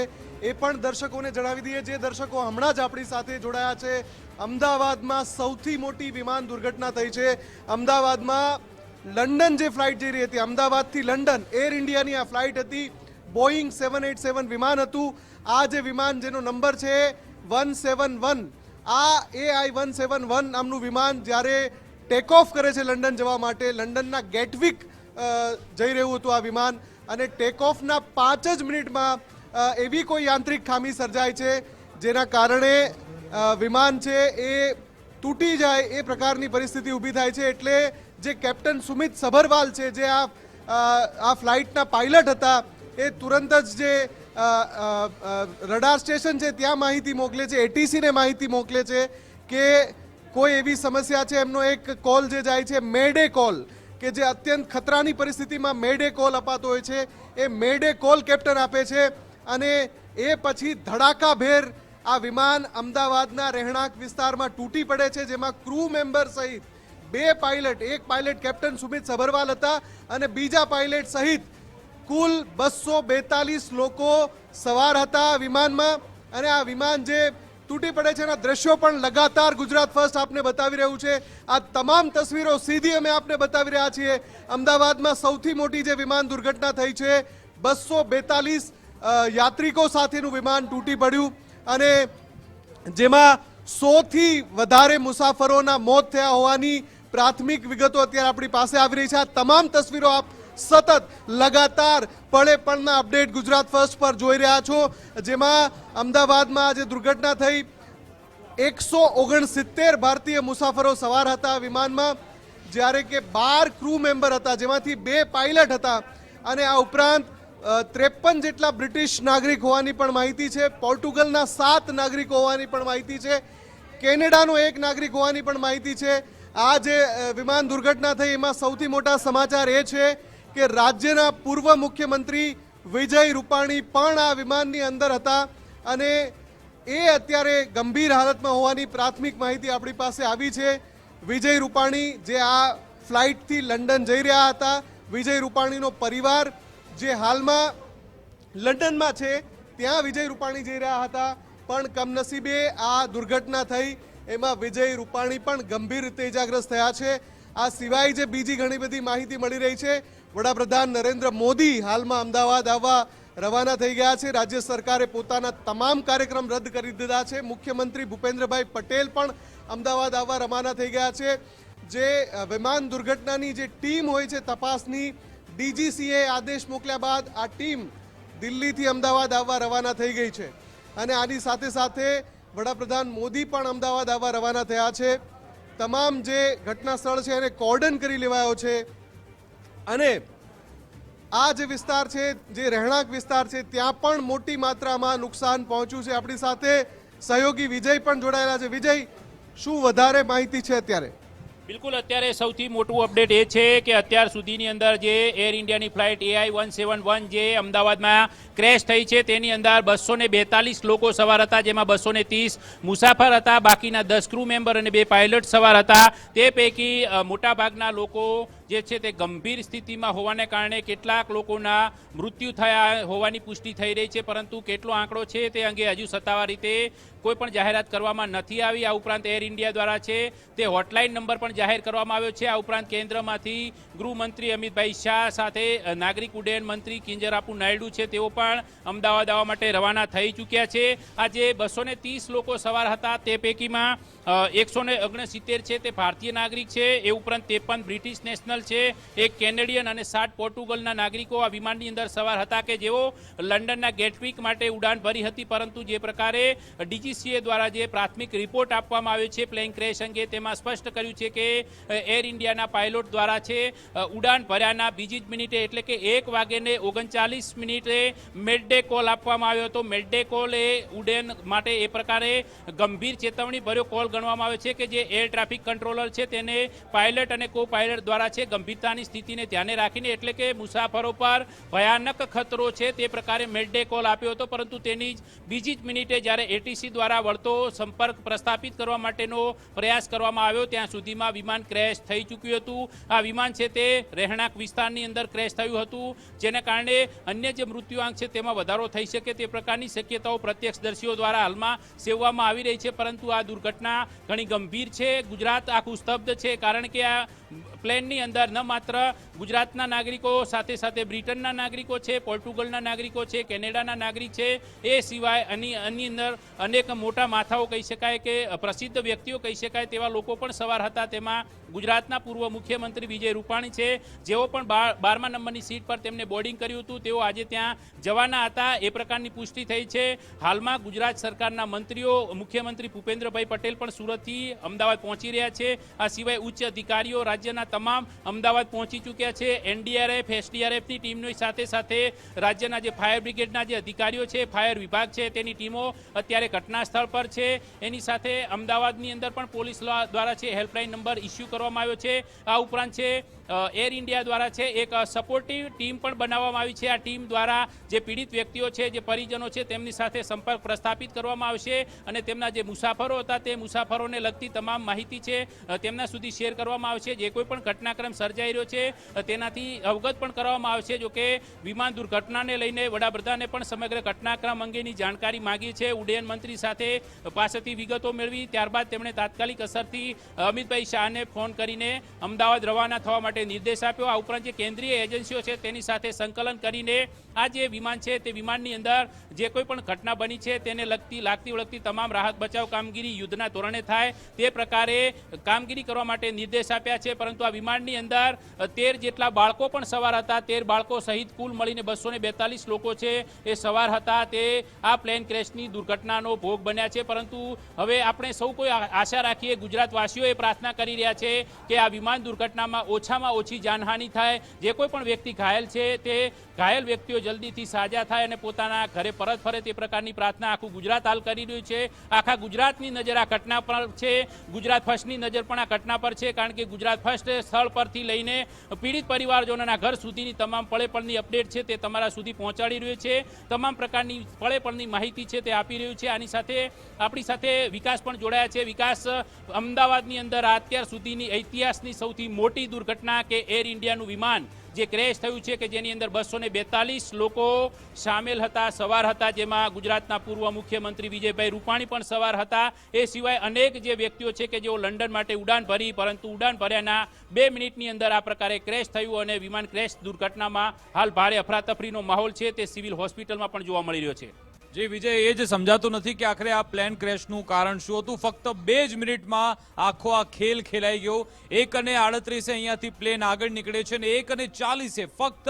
એ પણ દર્શકોને જણાવી દઈએ. જે દર્શકો હમણાં જ આપણી સાથે જોડાયા છે, અમદાવાદમાં સૌથી મોટી વિમાન દુર્ઘટના થઈ છે. અમદાવાદમાં લંડન જે ફ્લાઇટ જઈ રહી હતી, અમદાવાદથી લંડન, એર ઇન્ડિયાની આ ફ્લાઇટ હતી. બોઈંગ 787 વિમાન હતું. આ જે વિમાન જેનો નંબર છે 171, આ AI-171 નામનું વિમાન જ્યારે ટેક ઓફ કરે છે લંડન જવા માટે, લંડનના ગેટવિક જઈ રહ્યું હતું આ વિમાન, અને ટેક ઓફના 5 જ મિનિટમાં એવી કોઈ યાંત્રિક ખામી સર્જાય છે જેના કારણે વિમાન છે એ તૂટી જાય એ પ્રકારની પરિસ્થિતિ ઊભી થાય છે. એટલે જે કેપ્ટન સુમિત સભરવાલ છે, જે આ ફ્લાઇટના પાયલટ હતા, એ તુરંત જ જે રડાર સ્ટેશન છે ત્યાં માહિતી મોકલે છે, ATCને માહિતી મોકલે છે કે કોઈ એવી સમસ્યા છે. એમનો એક કોલ જે જાય છે મેડે કોલ, કે જે અત્યંત ખતરાની પરિસ્થિતિમાં મેડે કોલ અપાતો હોય છે, એ મેડે કોલ કેપ્ટન આપે છે અને એ પછી ધડાકાભેર આ વિમાન અમદાવાદના રહેણાંક વિસ્તારમાં તૂટી પડે છે, જેમાં ક્રૂ મેમ્બર સહિત 2 પાયલટ, એક પાયલટ કેપ્ટન સુમિત સભરવાલ હતા અને બીજા પાયલટ સહિત કુલ 242 લોકો સવાર હતા વિમાનમાં. અને આ વિમાન જે તૂટી પડે છે એના દ્રશ્યો પણ લગાતાર ગુજરાત ફર્સ્ટ આપને બતાવી રહ્યું છે. આ તમામ તસવીરો સીધી અમે આપને બતાવી રહ્યા છીએ. અમદાવાદમાં સૌથી મોટી જે વિમાન દુર્ઘટના થઈ છે, 242 યાત્રિકો સાથેનું વિમાન તૂટી પડ્યું અને જેમાં 100થી વધારે મુસાફરોના મોત થયા હોવાની પ્રાથમિક વિગતો અત્યારે આપણી પાસે આવી રહી છે. આ તમામ તસવીરો આપ સતત લગાતાર પળે પળના અપડેટ ગુજરાત ફર્સ્ટ પર જોઈ રહ્યા છો. જેમાં અમદાવાદમાં જે દુર્ઘટના થઈ, 169 ભારતીય મુસાફરો સવાર હતા વિમાનમાં, જ્યારે કે 12 ક્રૂ મેમ્બર હતા, જેમાંથી 2 પાયલટ હતા અને આ ઉપરાંત 53 જેટલા બ્રિટિશ નાગરિક હોવાની પણ માહિતી છે. પોર્ટુગલના 7 નાગરિકો હોવાની પણ માહિતી છે. કેનેડાનો 1 નાગરિક હોવાની પણ માહિતી છે. આ જે વિમાન દુર્ઘટના થઈ એમાં સૌથી મોટા સમાચાર એ છે કે રાજ્યના પૂર્વ મુખ્યમંત્રી વિજય રૂપાણી પણ આ વિમાનની અંદર હતા અને એ અત્યારે ગંભીર હાલતમાં હોવાની પ્રાથમિક માહિતી આપણી પાસે આવી છે. વિજય રૂપાણી જે આ ફ્લાઇટથી લંડન જઈ રહ્યા હતા, વિજય રૂપાણીનો પરિવાર જે હાલમાં લંડનમાં છે ત્યાં વિજય રૂપાણી જઈ રહ્યા હતા, પણ કમનસીબે આ દુર્ઘટના થઈ એમાં વિજય રૂપાણી પણ ગંભીર રીતે ઇજાગ્રસ્ત થયા છે. આ સિવાય જે બીજી ઘણી બધી માહિતી મળી રહી છે, વડાપ્રધાન નરેન્દ્ર મોદી હાલમાં અમદાવાદ આવવા રવાના થઈ ગયા છે. રાજ્ય સરકારે પોતાના તમામ કાર્યક્રમ રદ કરી દીધા છે. મુખ્યમંત્રી ભૂપેન્દ્રભાઈ પટેલ પણ અમદાવાદ આવવા રવાના થઈ ગયા છે. જે વિમાન દુર્ઘટનાની જે ટીમ હોય છે તપાસની, ડીજીસીએ આદેશ મોકલ્યા બાદ આ ટીમ દિલ્હીથી અમદાવાદ આવવા રવાના થઈ ગઈ છે અને આની સાથે સાથે વડાપ્રધાન મોદી પણ અમદાવાદ આવવા રવાના થયા છે. તમામ જે ઘટના સ્થળ છે એને કોર્ડન કરી લેવાયો છે અને આ જે વિસ્તાર છે, જે રહેણાંક વિસ્તાર છે, ત્યાં પણ મોટી માત્રામાં નુકસાન પહોંચ્યું છે. આપણી સાથે સહયોગી વિજય પણ જોડાયેલા છે. વિજય, શું વધારે માહિતી છે અત્યારે? બિલકુલ, અત્યારે સૌથી મોટું અપડેટ એ છે કે અત્યાર સુધીની અંદર જે એર ઇન્ડિયાની ફ્લાઇટ AI-171 જે અમદાવાદમાં ક્રેશ થઈ છે તેની અંદર 242 લોકો સવાર હતા, જેમાં 230 મુસાફર હતા, બાકીના 10 ક્રૂ મેમ્બર અને 2 પાયલટ સવાર હતા. તે પૈકી મોટાભાગના લોકો જે છે તે ગંભીર સ્થિતિમાં હોવાને કારણે કેટલાક લોકોના મૃત્યુ થયા હોવાની પુષ્ટિ થઈ રહી છે, પરંતુ કેટલો આંકડો છે તે અંગે હજુ સત્તાવાર રીતે કોઈ પણ જાહેરાત કરવામાં નથી આવી. આ ઉપરાંત એર ઇન્ડિયા દ્વારા છે તે હોટલાઇન નંબર પણ જાહેર કરવામાં આવ્યો છે. આ ઉપરાંત કેન્દ્રમાંથી ગૃહમંત્રી અમિતભાઈ શાહ સાથે નાગરિક ઉડ્ડયન મંત્રી કિંજરાપુ નાયડુ છે તેઓ પણ અમદાવાદ આવવા માટે રવાના થઈ ચૂક્યા છે. આજે 230 લોકો સવાર હતા, તે પૈકીમાં 169 છે તે ભારતીય નાગરિક છે. એ ઉપરાંત 53 બ્રિટિશ નેશનલ છે, એક કેનેડિયન અને 60 પોર્ટુગલના નાગરિકો આ વિમાનની અંદર સવાર હતા કે જેઓ લંડનના ગેટવિક માટે ઉડાન ભરી હતી. પરંતુ જે પ્રકારે ડીજીસીએ દ્વારા જે પ્રાથમિક રિપોર્ટ આપવામાં આવ્યો છે પ્લેન ક્રેશ અંગે, તેમાં સ્પષ્ટ કર્યું છે કે એર ઇન્ડિયાના પાયલોટ દ્વારા છે ઉડાન ભર્યાના બીજી જ મિનિટે એટલે કે 1:39 મેડડે કોલ આપવામાં આવ્યો હતો. મેડડે કોલ એ ઉડ્ડયન માટે એ પ્રકારે ગંભીર ચેતવણી ભર્યો કોલ ગણવામાં આવે છે કે જે એર ટ્રાફિક કંટ્રોલર છે તેને પાયલટ અને કો પાયલટ દ્વારા છે ગંભીરતાની સ્થિતિને ધ્યાને રાખીને એટલે કે મુસાફરો પર ભયાનક ખતરો છે તે પ્રકારે મેડડે કોલ આપ્યો હતો. પરંતુ તેની જ બીજી જ મિનિટે જ્યારે એટીસી દ્વારા વળતો સંપર્ક પ્રસ્થાપિત કરવા માટેનો પ્રયાસ કરવામાં આવ્યો ત્યાં સુધીમાં વિમાન ક્રેશ થઈ ચૂક્યું હતું. આ વિમાન છે તે રહેણાંક વિસ્તારની અંદર ક્રેશ થયું હતું, જેને કારણે અન્ય જે મૃત્યુઆંક છે તેમાં વધારો થઈ શકે તે પ્રકારની શક્યતાઓ પ્રત્યક્ષદર્શીઓ દ્વારા હાલમાં સેવવામાં આવી રહી છે. પરંતુ આ દુર્ઘટના ઘણી ગંભીર છે. ગુજરાત આખું સ્તબ્ધ છે, કારણ કે આ પ્લેનની અંદર ન માત્ર ગુજરાતના નાગરિકો સાથે સાથે બ્રિટનના નાગરિકો છે, પોર્ટુગલના નાગરિકો છે, કેનેડાના નાગરિક છે, એ સિવાય આની અંદર અનેક મોટા માથાઓ કહી શકાય કે પ્રસિદ્ધ વ્યક્તિઓ કહી શકાય તેવા લોકો પણ સવાર હતા. તેમાં ગુજરાતના પૂર્વ મુખ્યમંત્રી વિજય રૂપાણી છે, જેઓ પણ 12મા નંબરની સીટ પર તેમને બોર્ડિંગ કર્યું હતું. તેઓ આજે ત્યાં જવાના હતા એ પ્રકારની પુષ્ટિ થઈ છે. હાલમાં ગુજરાત સરકારના મંત્રીઓ મુખ્યમંત્રી ભૂપેન્દ્રભાઈ પટેલ પણ સુરતથી અમદાવાદ પહોંચી રહ્યા છે. આ સિવાય ઉચ્ચ અધિકારીઓ રાજ્યના તમામ અમદાવાદ પહોંચી ચૂક્યા છે. એનડીઆરએફ એસડીઆરએફની ટીમની સાથે સાથે રાજ્યના જે ફાયર બ્રિગેડના જે અધિકારીઓ છે, ફાયર વિભાગ છે, તેની ટીમો અત્યારે ઘટના સ્થળ પર છે. એની સાથે અમદાવાદની અંદર પણ પોલીસ દ્વારા છે હેલ્પલાઇન નંબર ઇસ્યુ કરવામાં આવ્યો છે. આ ઉપરાંત છે એર ઇન્ડિયા દ્વારા છે એક સપોર્ટિવ ટીમ પણ બનાવવામાં આવી છે. આ ટીમ દ્વારા જે પીડિત વ્યક્તિઓ છે, જે પરિજનો છે, તેમની સાથે સંપર્ક પ્રસ્થાપિત કરવામાં આવશે અને તેમના જે મુસાફરો હતા તે મુસાફરોને લગતી તમામ માહિતી છે તેમના સુધી શેર કરવામાં આવશે. જે કોઈ પણ ઘટનાક્રમ સર્જાઈ રહ્યો છે તેનાથી અવગત પણ કરવામાં આવશે. જોકે વિમાન દુર્ઘટનાને લઈને વડાપ્રધાને પણ સમગ્ર ઘટનાક્રમ અંગેની જાણકારી માંગી છે. ઉડ્ડયન મંત્રી સાથે પાસેથી વિગતો મેળવી ત્યારબાદ તેમણે તાત્કાલિક અસરથી અમિતભાઈ શાહને ફોન કરીને અમદાવાદ રવાના થવા માટે નિર્દેશ આપ્યો. આ ઉપરાંત જે કેન્દ્રીય એજન્સીઓ છે તેની સાથે સંકલન કરીને આ જે વિમાન છે તે વિમાનની અંદર જે કોઈ પણ ઘટના બની છે તેને લાગતી વળગતી તમામ રાહત બચાવ કામગીરી યુદ્ધના ધોરણે થાય તે પ્રકારે કામગીરી કરવા માટે નિર્દેશ આપ્યા છે. પરંતુ આ વિમાનની અંદર 13 જેટલા બાળકો પણ સવાર હતા. 13 બાળકો સહિત કુલ મળીને 242 લોકો છે એ સવાર હતા. તે આ પ્લેન ક્રેશની દુર્ઘટનાનો ભોગ બન્યા છે. પરંતુ હવે આપણે સૌ કોઈ આશા રાખીએ, ગુજરાતવાસીઓ એ પ્રાર્થના કરી રહ્યા છે કે આ વિમાન દુર્ઘટનામાં ઓછામાં ઓછી જાનહાનિ થાય. જે કોઈ પણ વ્યક્તિ ઘાયલ છે તે ઘાયલ વ્યક્તિઓ જલ્દીથી સાજા થાય અને પોતાના ઘરે પરત ફરે તે પ્રકારની પ્રાર્થના આખું ગુજરાત હાલ કરી રહ્યું છે. આખા ગુજરાતની નજર આ ઘટના પર છે. ગુજરાત ફર્સ્ટની નજર પણ આ ઘટના પર છે, કારણ કે ગુજરાત ફર્સ્ટ સ્થળ પરથી લઈને પીડિત પરિવારજનોના ઘર સુધીની તમામ પળેપળની અપડેટ છે તે તમારા સુધી પહોંચાડી રહ્યું છે. તમામ પ્રકારની પળેપળની માહિતી છે તે આપી રહ્યું છે. આની સાથે આપણી સાથે વિકાસ પણ જોડાયા છે. વિકાસ, અમદાવાદની અંદર અત્યાર સુધીની ઇતિહાસની સૌથી મોટી દુર્ઘટના કે એર ઇન્ડિયાનું વિમાન જે ક્રેશ થયું છે કે જેની અંદર 242 લોકો સામેલ હતા, સવાર હતા, જેમાં ગુજરાતના પૂર્વ મુખ્યમંત્રી વિજયભાઈ રૂપાણી પણ સવાર હતા. એ સિવાય અનેક જે વ્યક્તિઓ છે કે જેઓ લંડન માટે ઉડાન ભરી, પરંતુ ઉડાન ભર્યાના 2 મિનિટની અંદર આ પ્રકારે ક્રેશ થયું અને વિમાન ક્રેશ દુર્ઘટનામાં હાલ ભારે અફરાતફરીનો માહોલ છે તે સિવિલ હોસ્પિટલમાં પણ જોવા મળી રહ્યો છે. જે વિજય એ જ સમજાતું નથી કે આખરે આ પ્લેન ક્રેશનું કારણ શું હતું. ફક્ત 2 જ મિનિટમાં આખો આ ખેલ ખેલાઈ ગયો. 1:38 અહીંયાથી પ્લેન આગળ નીકળે છે અને 1:40 ફક્ત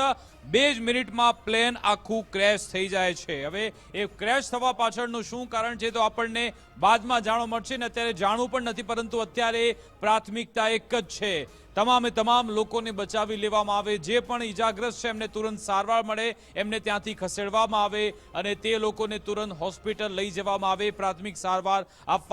2 જ મિનિટમાં પ્લેન આખું ક્રેશ થઈ જાય છે. હવે એ ક્રેશ થવા પાછળનું શું કારણ છે તો આપણને બાદમાં જાણવા મળશે ને અત્યારે જાણવું પણ નથી, પરંતુ અત્યારે પ્રાથમિકતા એક જ છે, તમામે તમામ લોકોને બચાવી લેવામાં આવે. જે પણ ઈજાગ્રસ્ત છે એમને તુરંત સારવાર મળે, એમને ત્યાંથી ખસેડવામાં આવે અને તે લોકોને તુરંત હોસ્પિટલ લઈ જવામાં આવે, પ્રાથમિક સારવાર આપવા